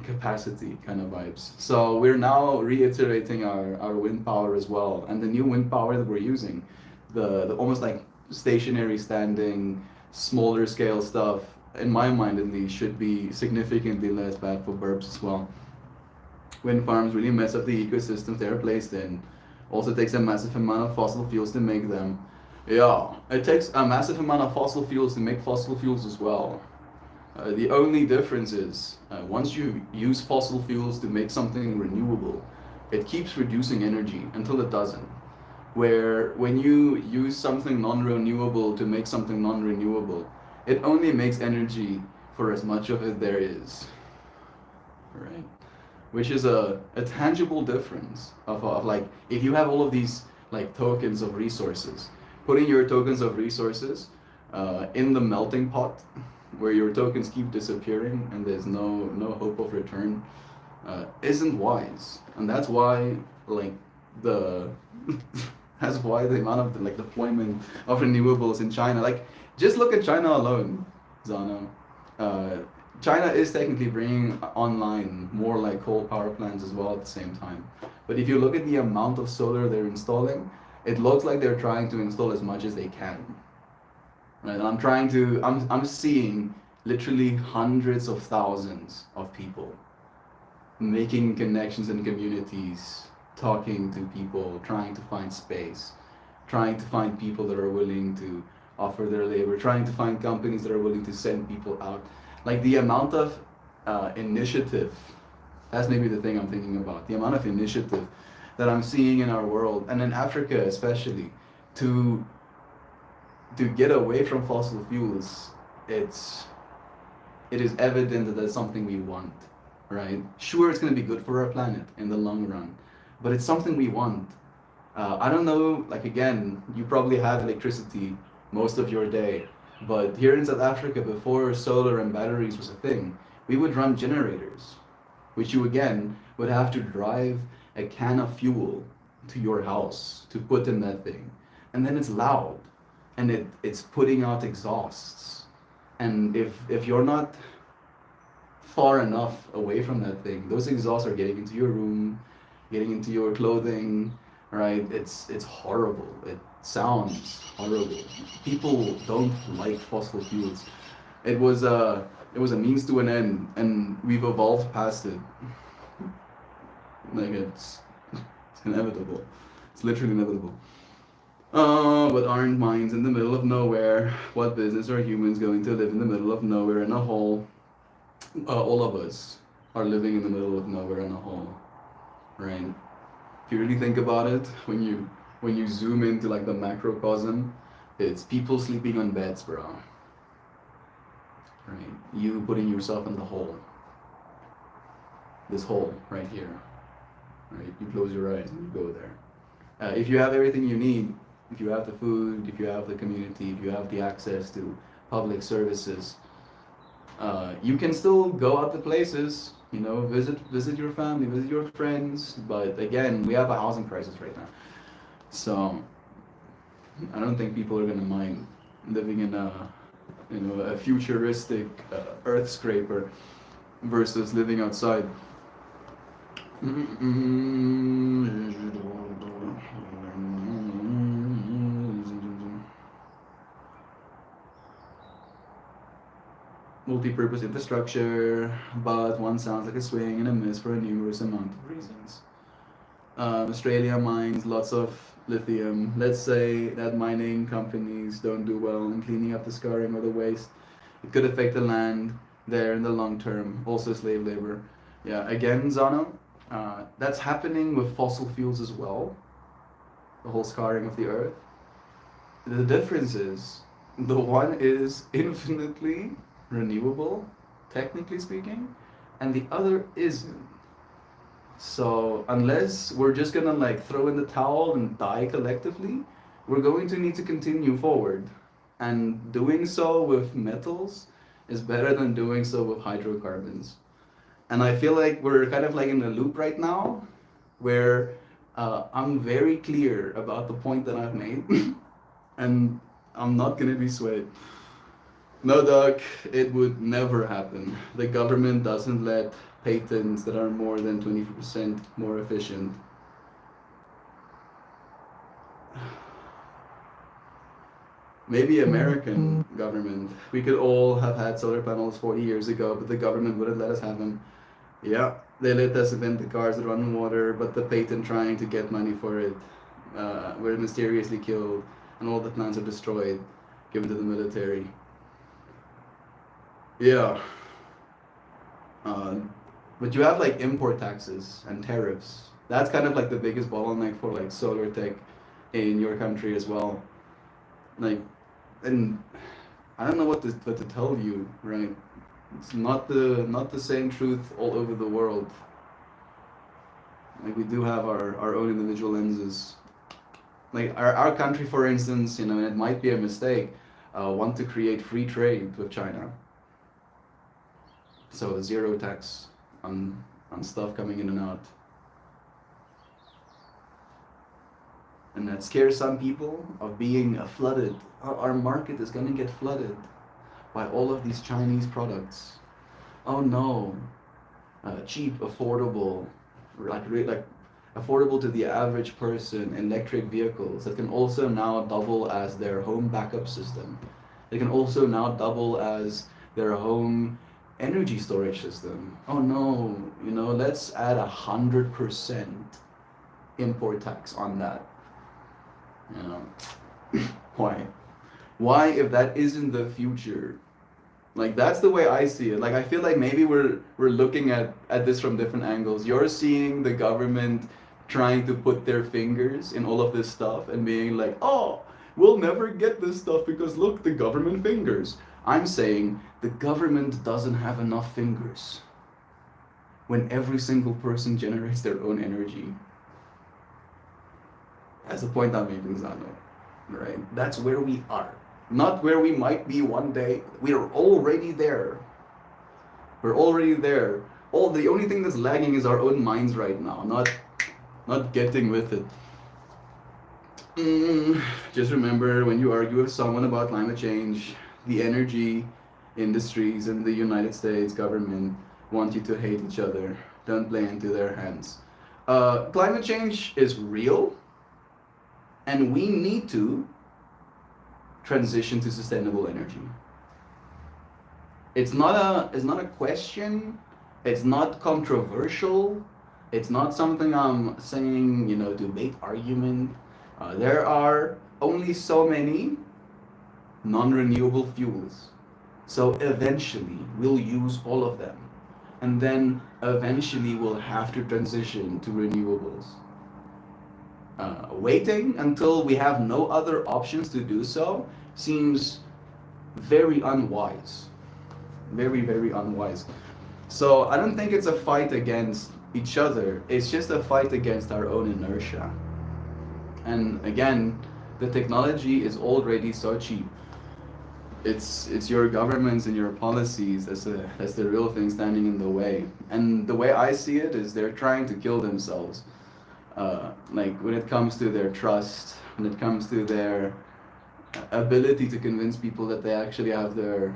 capacity kind of vibes. So we're now reiterating our wind power as well. And the new wind power that we're using, the almost like stationary standing, smaller scale stuff, in my mind at least, should be significantly less bad for burps as well. Wind farms really mess up the ecosystems they're placed in. Also takes a massive amount of fossil fuels to make them. Yeah, it takes a massive amount of fossil fuels to make fossil fuels as well. The only difference is, once you use fossil fuels to make something renewable, it keeps reducing energy until it doesn't. Where when you use something non-renewable to make something non-renewable, it only makes energy for as much of it there is, right? Which is a tangible difference of like, if you have all of these like tokens of resources, putting your tokens of resources in the melting pot, where your tokens keep disappearing and there's no hope of return, isn't wise. And that's why like the that's why the amount of the, like deployment of renewables in China, like just look at China alone, Zana. China is technically bringing online more like coal power plants as well at the same time. But if you look at the amount of solar they're installing, it looks like they're trying to install as much as they can. Right? And I'm seeing literally hundreds of thousands of people making connections in communities, talking to people, trying to find space, trying to find people that are willing to offer their labor, trying to find companies that are willing to send people out. Like the amount of initiative, that's maybe the thing I'm thinking about, the amount of initiative that I'm seeing in our world, and in Africa especially, to get away from fossil fuels. It is evident that that's something we want, right? Sure, it's going to be good for our planet in the long run, but it's something we want. I don't know, like again, you probably have electricity most of your day, but here in South Africa, before solar and batteries was a thing, we would run generators, which you again would have to drive a can of fuel to your house to put in that thing. And then it's loud, and it's putting out exhausts. And if you're not far enough away from that thing, those exhausts are getting into your room, getting into your clothing, right? It's horrible. It sounds horrible. People don't like fossil fuels. It was a means to an end, and we've evolved past it. Like it's inevitable. It's literally inevitable. But aren't minds in the middle of nowhere? What business are humans going to live in the middle of nowhere in a hole? All of us are living in the middle of nowhere in a hole, right? If you really think about it, when you zoom into like the macrocosm, it's people sleeping on beds, bro. Right? You putting yourself in the hole. This hole right here. Right? You close your eyes and you go there. If you have everything you need, if you have the food, if you have the community, if you have the access to public services, You can still go out to places, you know, visit your family, visit your friends, but again, we have a housing crisis right now. So I don't think people are gonna mind living in a, you know, a futuristic earth scraper versus living outside. Multi-purpose infrastructure, but one sounds like a swing and a miss for a numerous amount of reasons. Australia mines lots of lithium. Let's say that mining companies don't do well in cleaning up the scarring or the waste. It could affect the land there in the long term. Also slave labor. Yeah, again, Zano, that's happening with fossil fuels as well. The whole scarring of the earth. The difference is the one is infinitely renewable, technically speaking, and the other isn't. So unless we're just gonna like throw in the towel and die collectively, we're going to need to continue forward. And doing so with metals is better than doing so with hydrocarbons. And I feel like we're kind of like in a loop right now where I'm very clear about the point that I've made and I'm not gonna be swayed. No, Doc, it would never happen. The government doesn't let patents that are more than 20% more efficient. Maybe American government. We could all have had solar panels 40 years ago, but the government wouldn't let us have them. Yeah, they let us invent the cars that run on water, but the patent trying to get money for it were mysteriously killed, and all the plans are destroyed, given to the military. Yeah. But you have like import taxes and tariffs. That's kind of like the biggest bottleneck for like solar tech in your country as well. Like, and I don't know what to tell you, right? It's not the same truth all over the world. Like we do have our own individual lenses. Like our country, for instance, you know, and it might be a mistake, want to create free trade with China. So zero tax on stuff coming in and out. And that scares some people of being flooded. Our market is gonna get flooded by all of these Chinese products. Oh no, cheap, affordable, like affordable to the average person, electric vehicles that can also now double as their home backup system. They can also now double as their home energy storage system. Oh no, you know, let's add 100% import tax on that. You know, why? Why, if that isn't the future? Like that's the way I see it. Like I feel like maybe we're looking at this from different angles. You're seeing the government trying to put their fingers in all of this stuff and being like, oh, we'll never get this stuff because look, the government fingers. I'm saying the government doesn't have enough fingers when every single person generates their own energy. That's the point I'm making, Zano. Right? That's where we are. Not where we might be one day. We are already there. We're already there. The only thing that's lagging is our own minds right now, not getting with it. Just remember, when you argue with someone about climate change, the energy industries and the United States government want you to hate each other. Don't play into their hands. Climate change is real, and we need to transition to sustainable energy. It's not a question. It's not controversial. It's not something I'm saying, you know, debate argument. There are only so many non-renewable fuels. So eventually we'll use all of them. And then eventually we'll have to transition to renewables. Waiting until we have no other options to do so seems very unwise. Very, very unwise. So I don't think it's a fight against each other. It's just a fight against our own inertia. And again, the technology is already so cheap. it's your governments and your policies that's the real thing standing in the way. And the way I see it is they're trying to kill themselves. Like when it comes to their trust, when it comes to their ability to convince people that they actually have their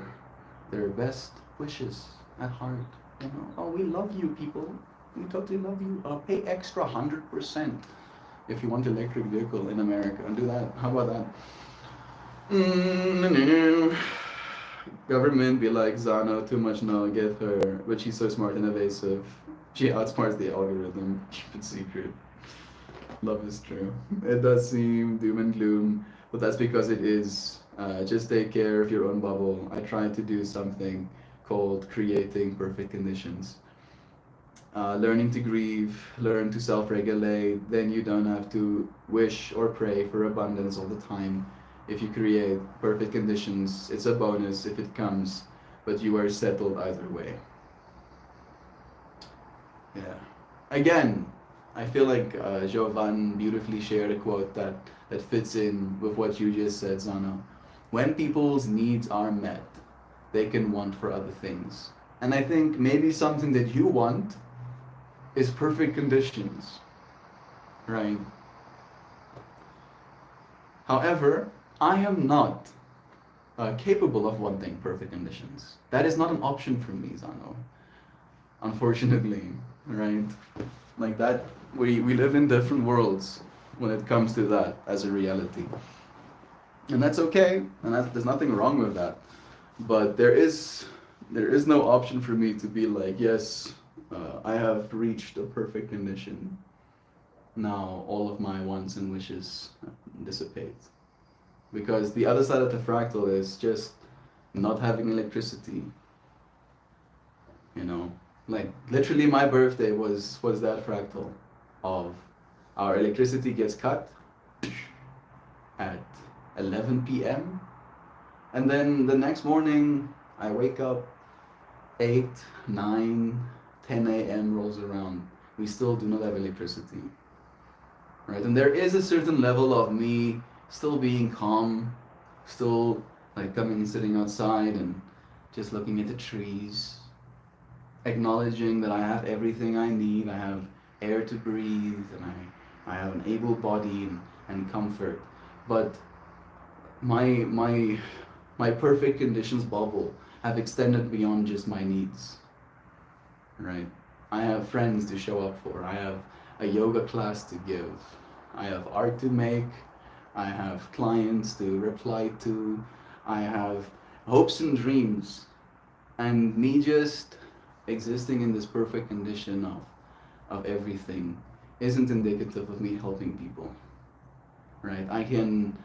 best wishes at heart. You know, oh, we love you, people. We totally love you. Pay extra 100% if you want an electric vehicle in America, and do that. How about that? No. Government be like Zano, too much no, get her, but she's so smart and evasive. She outsmarts the algorithm. Keep it secret. Love is true. It does seem doom and gloom, but that's because it is. Just take care of your own bubble. I try to do something called creating perfect conditions. Learning to grieve, learn to self regulate, then you don't have to wish or pray for abundance all the time. If you create perfect conditions, it's a bonus if it comes, but you are settled either way. Yeah. Again, I feel like Jovan beautifully shared a quote that fits in with what you just said, Zana. When people's needs are met, they can want for other things. And I think maybe something that you want is perfect conditions, right? However, I am not capable of wanting perfect conditions. That is not an option for me, Zano. Unfortunately, right? Like that, we live in different worlds when it comes to that as a reality. And that's okay, and there's nothing wrong with that. But there is no option for me to be like, yes, I have reached a perfect condition. Now all of my wants and wishes dissipate. Because the other side of the fractal is just not having electricity. You know, like literally my birthday was that fractal of our electricity gets cut at 11 p.m. and then the next morning I wake up 8, 9, 10 a.m. rolls around. We still do not have electricity. Right? And there is a certain level of me still being calm, still like coming and sitting outside and just looking at the trees, acknowledging that I have everything I need. I have air to breathe, and I have an able body and comfort. But my perfect conditions bubble have extended beyond just my needs. Right? I have friends to show up for. I have a yoga class to give. I have art to make. I have clients to reply to. I have hopes and dreams. And me just existing in this perfect condition of everything isn't indicative of me helping people. Right? I can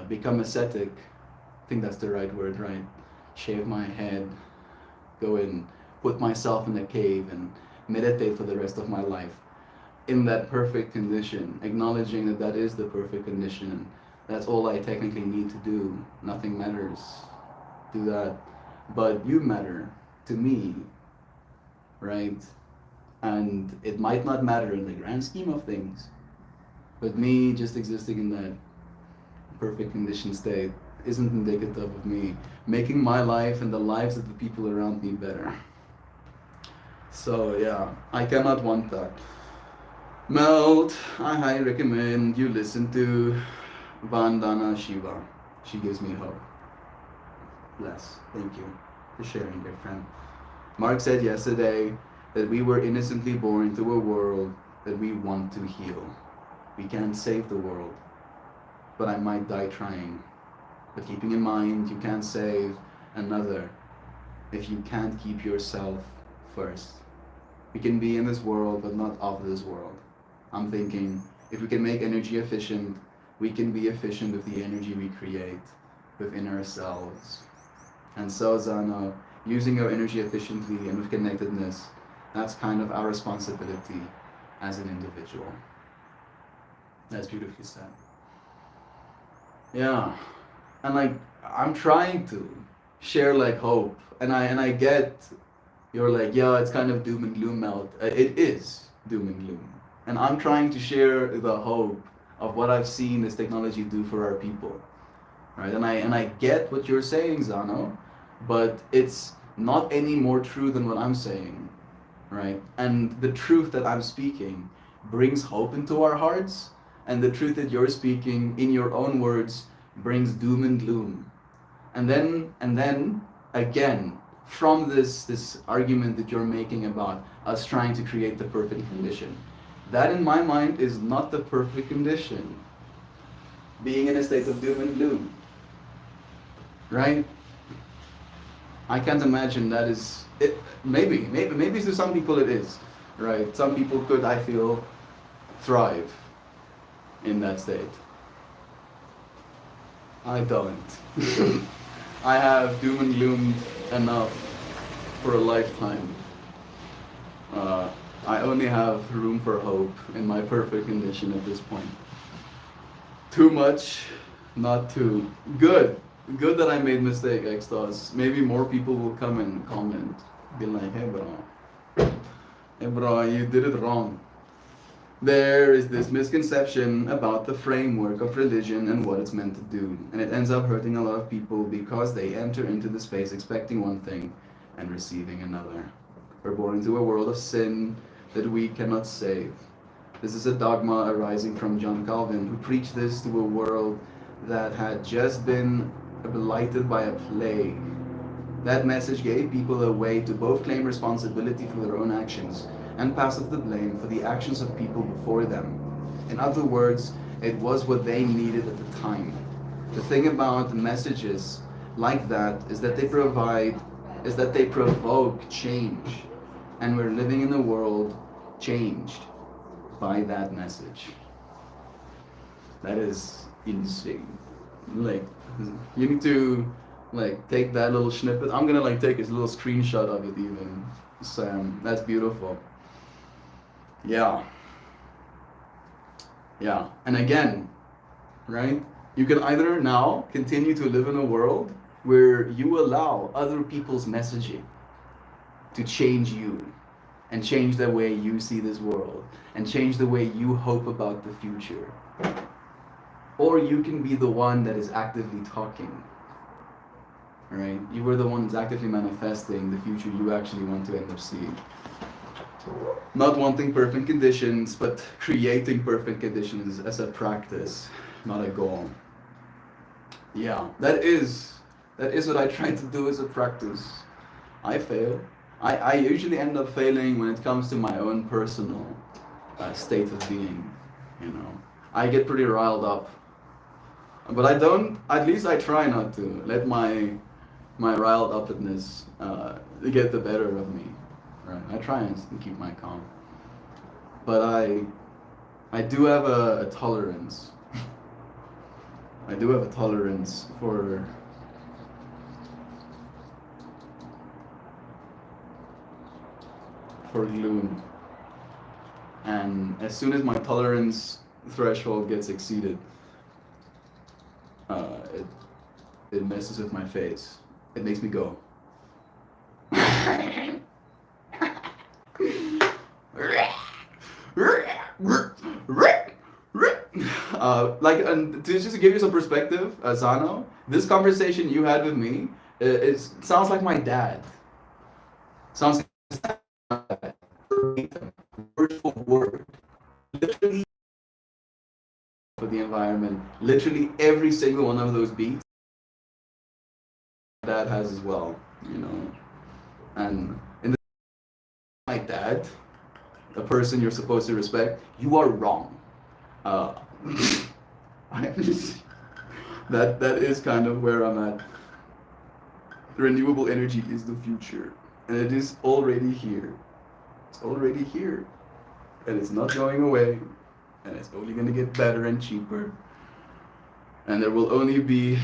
become ascetic. I think that's the right word, right? Shave my head, go and put myself in a cave and meditate for the rest of my life in that perfect condition, acknowledging that that is the perfect condition. That's all I technically need to do. Nothing matters. Do that. But you matter to me, right? And it might not matter in the grand scheme of things, but me just existing in that perfect condition state isn't indicative of me making my life and the lives of the people around me better. So yeah, I cannot want that. Melt, I highly recommend you listen to Vandana Shiva. She gives me hope. Bless. Thank you for sharing, dear friend. Mark said yesterday that we were innocently born into a world that we want to heal. We can't save the world, but I might die trying. But keeping in mind, you can't save another if you can't keep yourself first. We can be in this world, but not of this world. I'm thinking, if we can make energy efficient, we can be efficient with the energy we create within ourselves. And so, Zana, using our energy efficiently and with connectedness, that's kind of our responsibility as an individual. That's beautifully said. Yeah. And like, I'm trying to share like hope. And I get you're like, yeah, it's kind of doom and gloom, Melt. It is doom and gloom. And I'm trying to share the hope of what I've seen this technology do for our people. right? And I get what you're saying, Zano, but it's not any more true than what I'm saying, right? And the truth that I'm speaking brings hope into our hearts, and the truth that you're speaking in your own words brings doom and gloom. And then again, from this argument that you're making about us trying to create the perfect condition, that in my mind is not the perfect condition. Being in a state of doom and gloom, right? I can't imagine that is it. Maybe to some people it is, right? Some people could, I feel, thrive in that state. I don't. I have doom and gloom enough for a lifetime. I only have room for hope in my perfect condition at this point. Too much, not too good. Good that I made mistake, Extos. Maybe more people will come and comment, be like, hey bro, you did it wrong. There is this misconception about the framework of religion and what it's meant to do, and it ends up hurting a lot of people because they enter into the space expecting one thing and receiving another. We're born into a world of sin that we cannot save. This is a dogma arising from John Calvin, who preached this to a world that had just been blighted by a plague. That message gave people a way to both claim responsibility for their own actions and pass off the blame for the actions of people before them. In other words, it was what they needed at the time. The thing about messages like that is that they provoke change. And we're living in a world changed by that message. That is insane. Like, you need to take that little snippet. I'm gonna take a little screenshot of it even. Sam, that's beautiful. Yeah. And again, right? You can either now continue to live in a world where you allow other people's messaging to change you and change the way you see this world and change the way you hope about the future. Or you can be the one that is actively talking, right? You were the one that's actively manifesting the future you actually want to end up seeing. Not wanting perfect conditions, but creating perfect conditions as a practice, not a goal. Yeah, that is what I try to do as a practice. I fail. I usually end up failing when it comes to my own personal state of being, I get pretty riled up. But I don't, at least I try not to let my riled upness get the better of me. Right? I try and keep my calm. But I do have a tolerance. I do have a tolerance for gloom. And as soon as my tolerance threshold gets exceeded, it messes with my face. It makes me go. And to just give you some perspective, Zano, this conversation you had with me, it sounds like my dad. Sounds like word for word. Literally for the environment. Literally every single one of those beats dad has as well, And in the my dad, the person you're supposed to respect, you are wrong. That is kind of where I'm at. Renewable energy is the future, and it is already here. It's already here, and it's not going away, and it's only going to get better and cheaper, and there will only be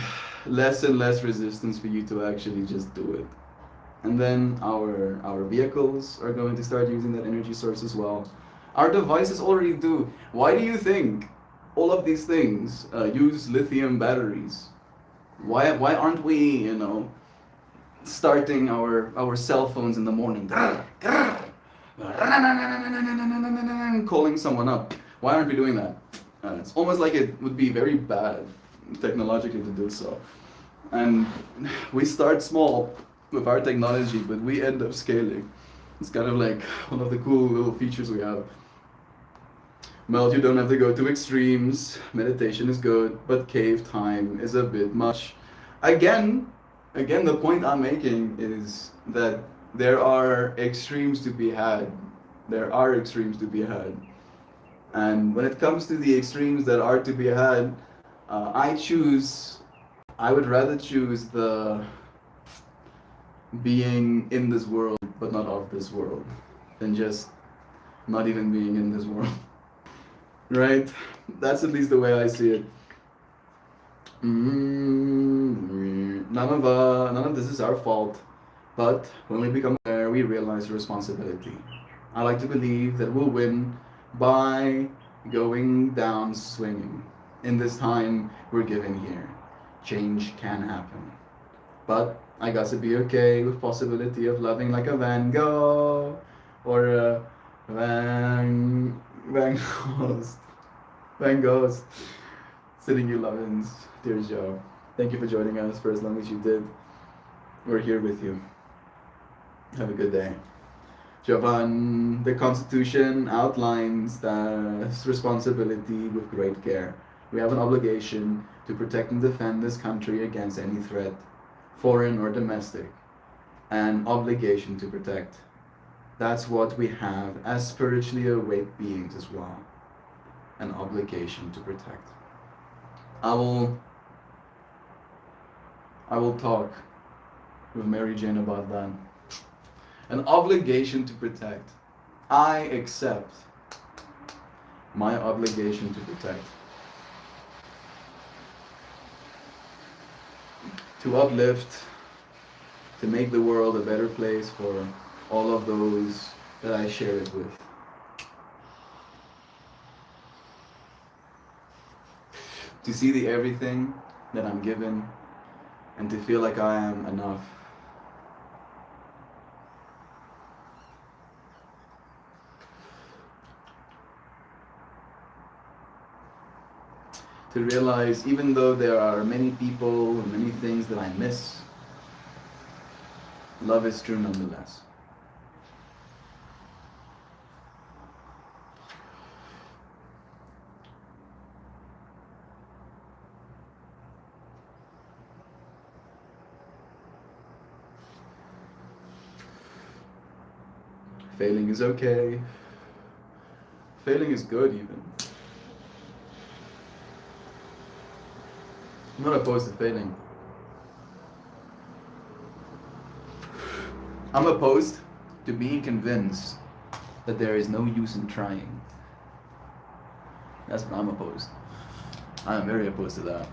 less and less resistance for you to actually just do it. And then our vehicles are going to start using that energy source as well. Our devices already do. Why do you think all of these things use lithium batteries? Why aren't we, starting our cell phones in the morning, calling someone up? Why aren't we doing that? It's almost like it would be very bad technologically to do so. And we start small with our technology, but we end up scaling. It's kind of like one of the cool little features we have. Well, you don't have to go to extremes. Meditation is good, but cave time is a bit much. Again, the point I'm making is that there are extremes to be had. There are extremes to be had. And when it comes to the extremes that are to be had, I would rather choose the being in this world but not of this world than just not even being in this world. Right? That's at least the way I see it. None of this is our fault, but when we become aware, we realize responsibility. I like to believe that we'll win by going down swinging. In this time we're given here, change can happen, but I got to be okay with possibility of loving like a Van Gogh or a Van Gogh's sitting you lovins. Dear Joe, thank you for joining us for as long as you did. We're here with you. Have a good day. Jovan, the Constitution outlines this responsibility with great care. We have an obligation to protect and defend this country against any threat, foreign or domestic, an obligation to protect. That's what we have as spiritually awake beings as well, an obligation to protect. I will talk with Mary Jane about that. An obligation to protect. I accept my obligation to protect. To uplift, to make the world a better place for all of those that I share it with. To see the everything that I'm given and to feel like I am enough. To realize even though there are many people and many things that I miss, love is true nonetheless. Failing is okay. Failing is good even. I'm not opposed to failing. I'm opposed to being convinced that there is no use in trying. That's what I'm opposed. I am very opposed to that.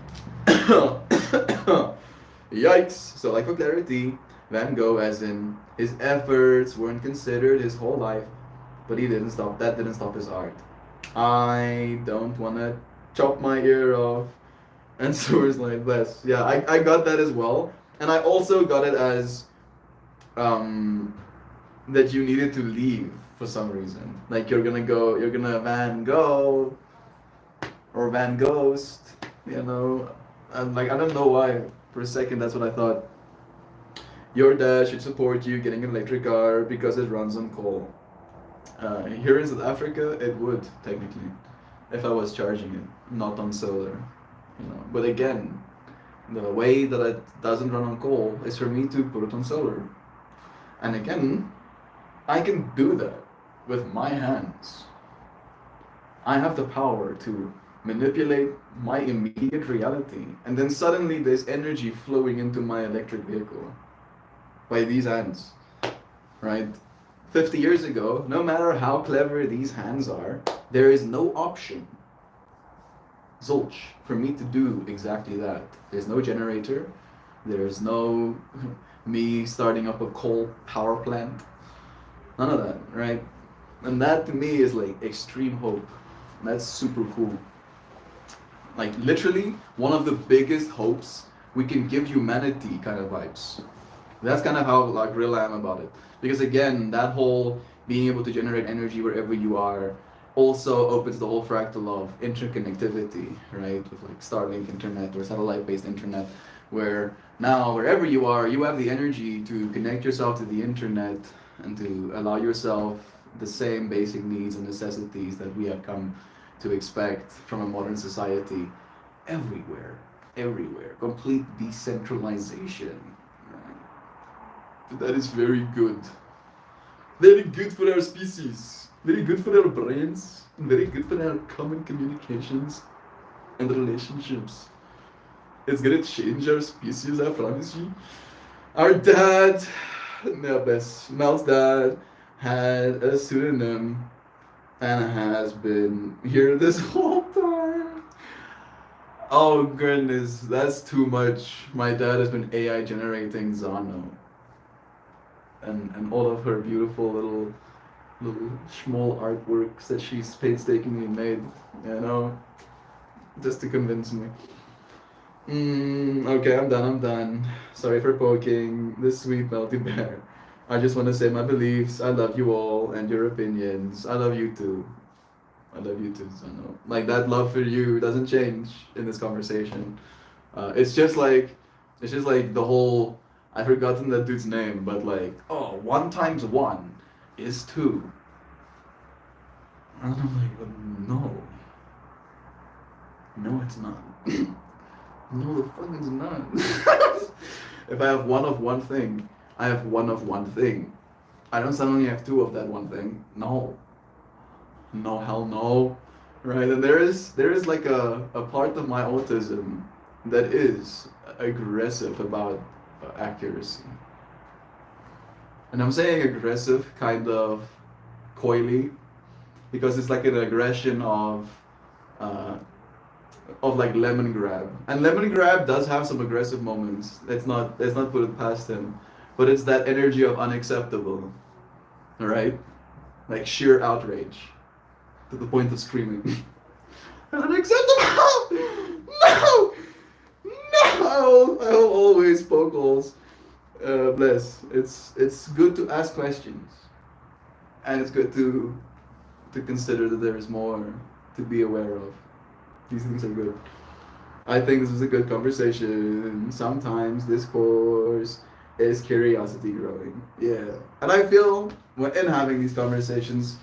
Yikes! So like for clarity, Van Gogh as in his efforts weren't considered his whole life, but that didn't stop his art. I don't wanna chop my ear off. And Source like this. Yeah, I got that as well. And I also got it as that you needed to leave for some reason. Like you're gonna Van Gogh or Van Ghost, you know. And like I don't know why. For a second that's what I thought. Your dad should support you getting an electric car because it runs on coal. Here in South Africa it would technically, if I was charging it, not on solar. You know, but again, the way that it doesn't run on coal is for me to put it on solar. And again, I can do that with my hands. I have the power to manipulate my immediate reality, and then suddenly there's energy flowing into my electric vehicle by these hands, right? 50 years ago, no matter how clever these hands are, there is no option, zilch, for me to do exactly that. There's no generator, there's no me starting up a coal power plant, none of that, right? And that to me is like extreme hope. That's super cool. Like literally one of the biggest hopes we can give humanity kind of vibes. That's kind of how like real I am about it. Because again, that whole being able to generate energy wherever you are, also opens the whole fractal of interconnectivity, right? With like Starlink internet or satellite-based internet, where now wherever you are, you have the energy to connect yourself to the internet and to allow yourself the same basic needs and necessities that we have come to expect from a modern society everywhere, everywhere. Complete decentralization. Right? That is very good. Very good for our species. Very good for our brains. Very good for our common communications and relationships. It's gonna change our species, I promise you. Our dad, Mel's dad, had a pseudonym and has been here this whole time. Oh goodness, that's too much. My dad has been AI generating Zano. And all of her beautiful little small artworks that she's painstakingly made, you know, just to convince me. Okay, I'm done. Sorry for poking this sweet melty bear. I just want to say my beliefs. I love you all and your opinions. I love you too. I love you too, Zano. Like that love for you doesn't change in this conversation. It's just like the whole. I've forgotten that dude's name, but like, oh, 1 times 1 is 2. And I'm like, no. No, it's not. No, the fuck it's not. If I have one of one thing, I have one of one thing. I don't suddenly have 2 of that one thing. No. No, hell no. Right? And there is like a part of my autism that is aggressive about accuracy. And I'm saying aggressive kind of coyly because it's like an aggression of like lemon grab. And lemon grab does have some aggressive moments. Let's not put it past him. But it's that energy of unacceptable. Alright? Like sheer outrage. To the point of screaming. Unacceptable! No! No! I will always poke holes. Bless. It's good to ask questions. And it's good to consider that there is more to be aware of. These things are good. I think this was a good conversation. Sometimes discourse is curiosity growing. Yeah. And I feel in having these conversations,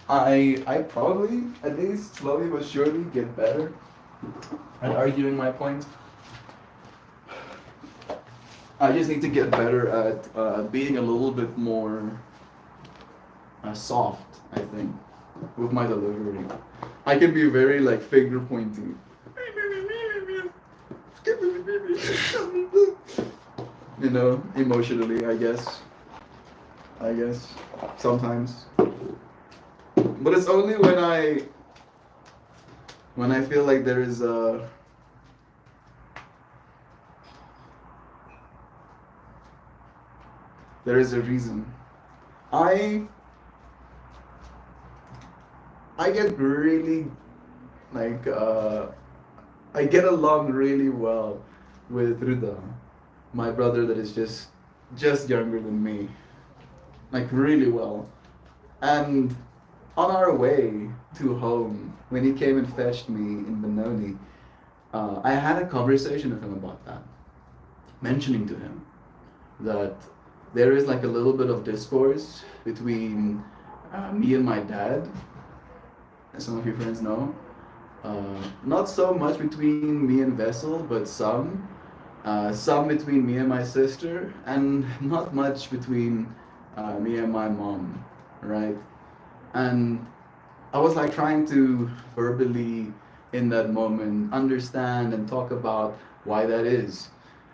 I probably, at least slowly but surely, get better at arguing my point. I just need to get better at being a little bit more soft, I think, with my delivery. I can be very like finger pointing. You know, emotionally, I guess. Sometimes. But it's only when I feel like there is a reason. I get really like I get along really well with Ruda, my brother that is just younger than me. Like really well. And on our way to home, when he came and fetched me in Benoni, I had a conversation with him about that, mentioning to him that there is like a little bit of discourse between me and my dad, as some of your friends know. Not so much between me and Vessel, but some between me and my sister, and not much between me and my mom, right? And I was like trying to verbally, in that moment, understand and talk about why that is.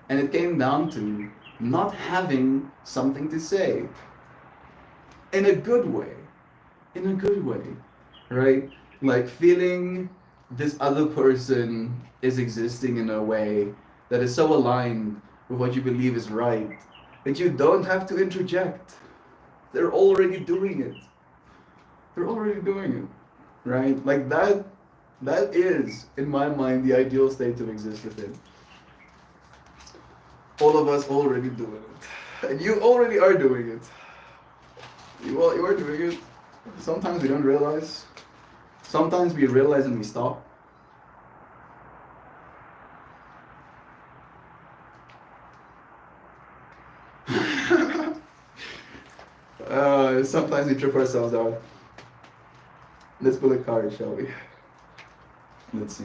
And it came down to not having something to say. In a good way. In a good way, right? Like feeling this other person is existing in a way that is so aligned with what you believe is right that you don't have to interject. They're already doing it. They're already doing it, right? Like that is, in my mind, the ideal state to exist within. All of us already doing it. And you already are doing it. You are doing it. Sometimes we don't realize. Sometimes we realize and we stop. Sometimes we trip ourselves out. Let's pull a card, shall we? Let's see.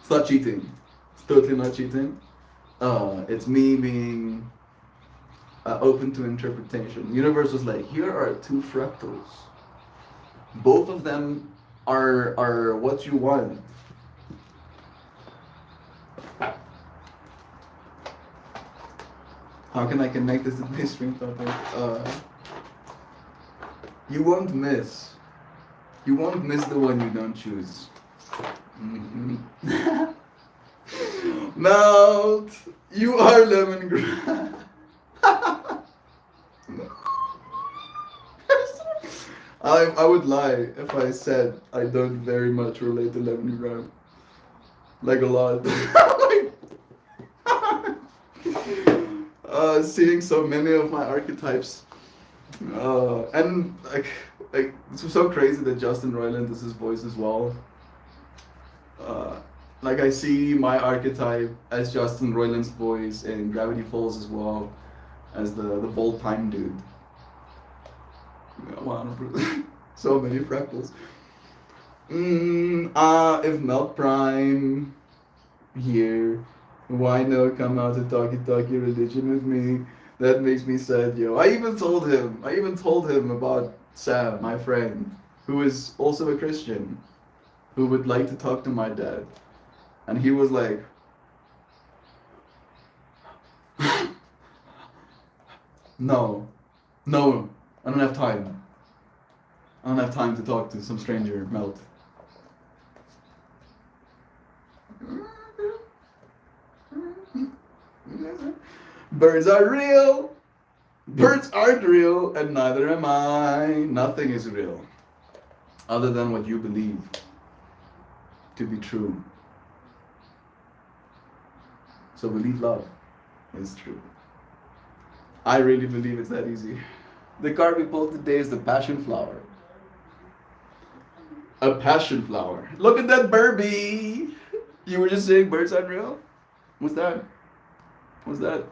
It's not cheating. It's totally not cheating. It's me being open to interpretation. The universe was like, here are two fractals. Both of them are what you want. How can I connect this to this stream topic? You won't miss. You won't miss the one you don't choose. Mm-hmm. Melt, you are lemongrass. I would lie if I said I don't very much relate to lemongrass. Like a lot. Seeing so many of my archetypes. And it's so crazy that Justin Roiland is his voice as well. Like I see my archetype as Justin Roiland's voice in Gravity Falls as well, as the bold time dude. Wow, so many fractals. If Melt Prime here, why no come out to talkie religion with me? That makes me sad, yo. I even told him about Sam, my friend, who is also a Christian, who would like to talk to my dad. And he was like, no, I don't have time. I don't have time to talk to some stranger, Melt. Birds are real. Birds aren't real, and neither am I. Nothing is real, other than what you believe to be true. So believe love is true. I really believe it's that easy. The card we pulled today is the Passion Flower. A passion flower. Look at that Burby! You were just saying birds aren't real? What's that? What's that?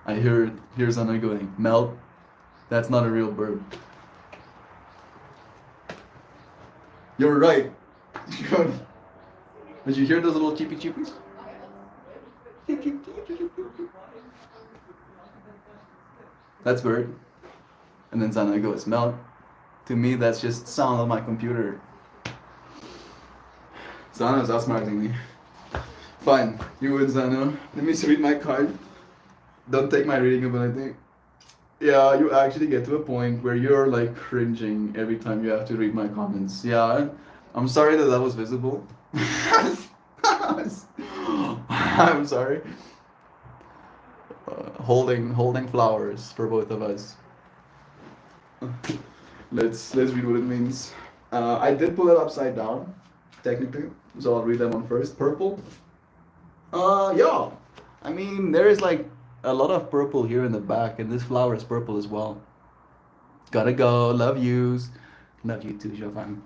I hear Zana going, Melt, that's not a real bird. You're right. Did you hear those little cheepy cheepies? That's bird. And then Zana goes, Melt, to me that's just sound of my computer. Zana's outsmarting me. Fine, you win, Zana. Let me just read my card. Don't take my reading ability. Yeah, you actually get to a point where you're like cringing every time you have to read my comments. Yeah, I'm sorry that was visible. I'm sorry. Holding flowers for both of us. Let's read what it means. I did pull it upside down, technically, so I'll read that one first. Purple. Yeah. I mean, there is like a lot of purple here in the back, and this flower is purple as well. Gotta go. Love yous. Love you too, Jovan.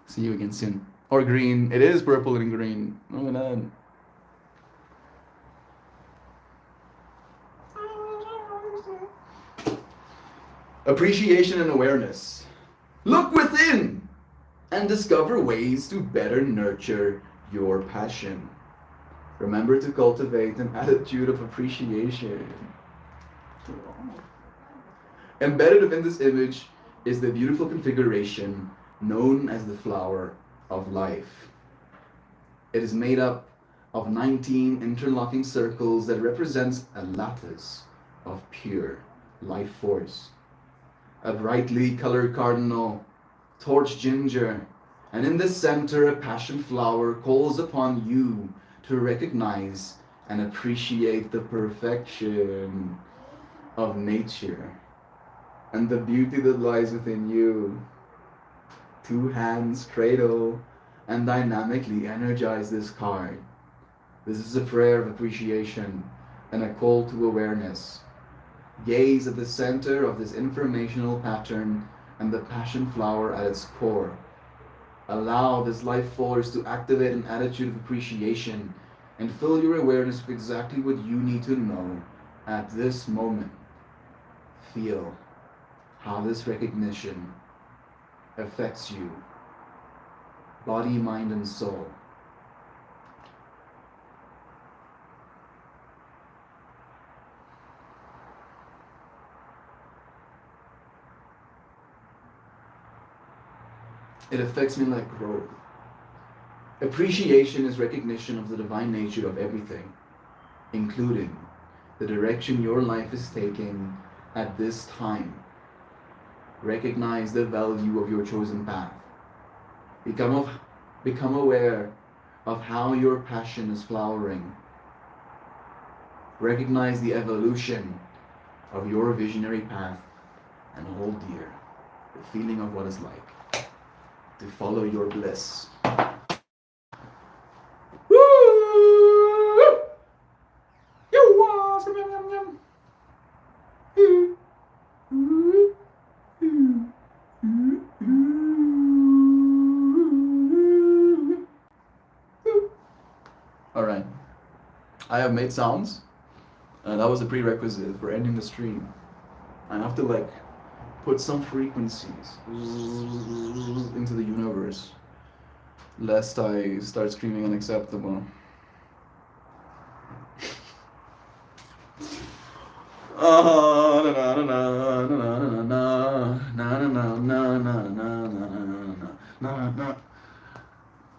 See you again soon. Or green. It is purple and green. Look at that. Appreciation and awareness. Look within and discover ways to better nurture your passion. Remember to cultivate an attitude of appreciation. Embedded within this image is the beautiful configuration known as the flower of life. It is made up of 19 interlocking circles that represents a lattice of pure life force. A brightly colored cardinal, torch ginger, and in the center a passion flower calls upon you to recognize and appreciate the perfection of nature and the beauty that lies within you. Two hands cradle and dynamically energize this card. This is a prayer of appreciation and a call to awareness. Gaze at the center of this informational pattern and the passion flower at its core. Allow this life force to activate an attitude of appreciation and fill your awareness with exactly what you need to know at this moment. Feel how this recognition affects you, body, mind, and soul. It affects me like growth. Appreciation is recognition of the divine nature of everything, including the direction your life is taking at this time. Recognize the value of your chosen path. Become aware of how your passion is flowering. Recognize the evolution of your visionary path and hold dear the feeling of what it's like to follow your bliss. Alright, I have made sounds, and that was a prerequisite for ending the stream. I have to like put some frequencies into the universe, lest I start screaming unacceptable.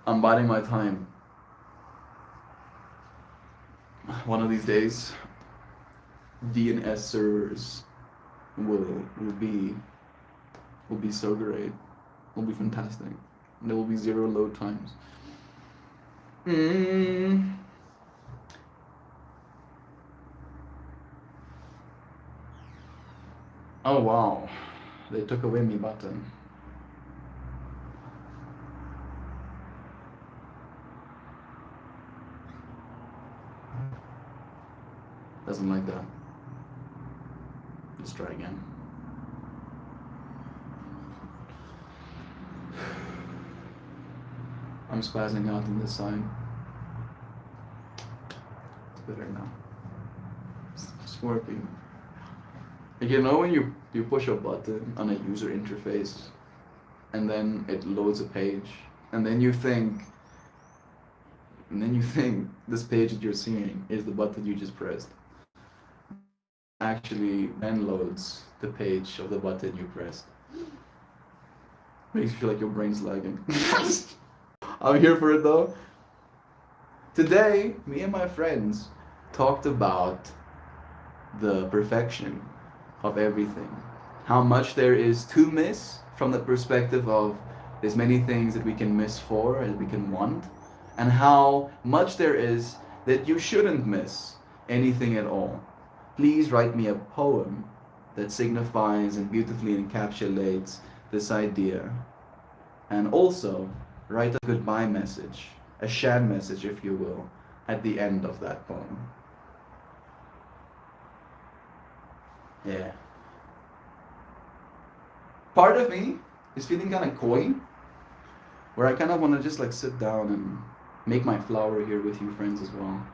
I'm biding my time. One of these days, DNS servers will be so great. Will be fantastic. There will be 0 load times. Oh wow, they took away my button. Doesn't like that. Let's try again. I'm spazzing out on this side. It's better now. It's working. You know when you push a button on a user interface and then it loads a page and then you think this page that you're seeing is the button you just pressed. Actually then loads the page of the button you pressed. Makes you feel like your brain's lagging. I'm here for it though. Today, me and my friends talked about the perfection of everything. How much there is to miss from the perspective of there's many things that we can miss for and we can want, and how much there is that you shouldn't miss anything at all. Please write me a poem that signifies and beautifully encapsulates this idea. And also, write a goodbye message, a Shan message if you will, at the end of that poem. Yeah. Part of me is feeling kind of coy, where I kind of want to just like sit down and make my flower here with you friends as well.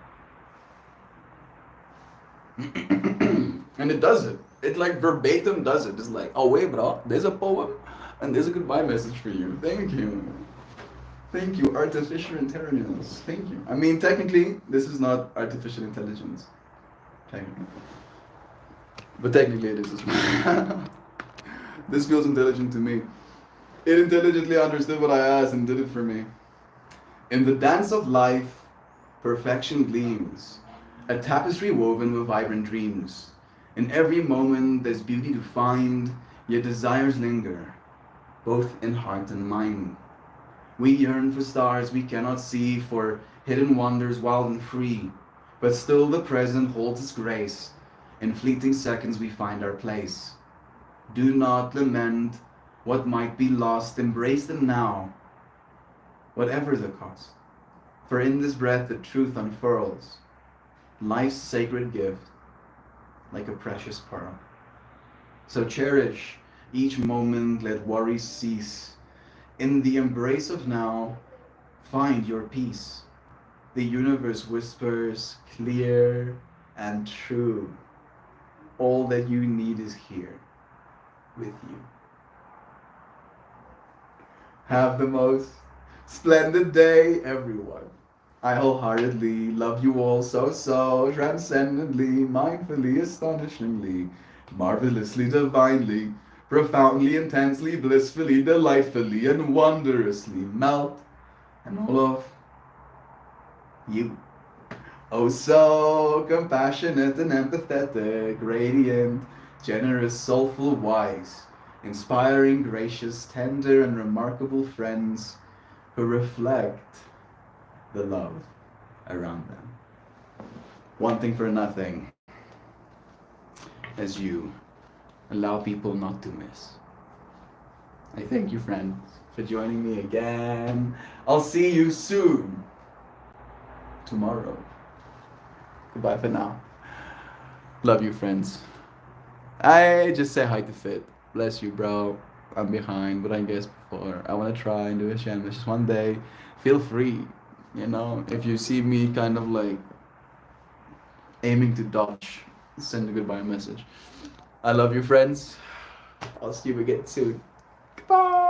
And it does it. It like verbatim does it. It's like, oh wait bro, there's a poem and there's a goodbye message for you. Thank you. Thank you, artificial intelligence. Thank you. I mean, technically, this is not artificial intelligence. Technically. But technically it is as well. This feels intelligent to me. It intelligently understood what I asked and did it for me. In the dance of life, perfection gleams, a tapestry woven with vibrant dreams. In every moment there's beauty to find, yet desires linger, both in heart and mind. We yearn for stars we cannot see, for hidden wonders wild and free, but still the present holds its grace. In fleeting seconds we find our place. Do not lament what might be lost, embrace them now, whatever the cost. For in this breath the truth unfurls, life's sacred gift, like a precious pearl. So cherish each moment, let worries cease. In the embrace of now, find your peace. The universe whispers, clear and true. All that you need is here with you. Have the most splendid day, everyone. I wholeheartedly love you all so transcendently, mindfully, astonishingly, marvelously, divinely, profoundly, intensely, blissfully, delightfully, and wondrously melt and all of you. Oh, so compassionate and empathetic, radiant, generous, soulful, wise, inspiring, gracious, tender, and remarkable friends who reflect the love around them. Wanting for nothing as you allow people not to miss. I thank you, friends, for joining me again. I'll see you soon. Tomorrow. Goodbye for now. Love you, friends. I just say hi to Fit. Bless you, bro. I'm behind, but I guess before. I want to try and do a channel just one day. Feel free, if you see me kind of like aiming to dodge, send a goodbye message. I love you, friends. I'll see you again soon. Goodbye.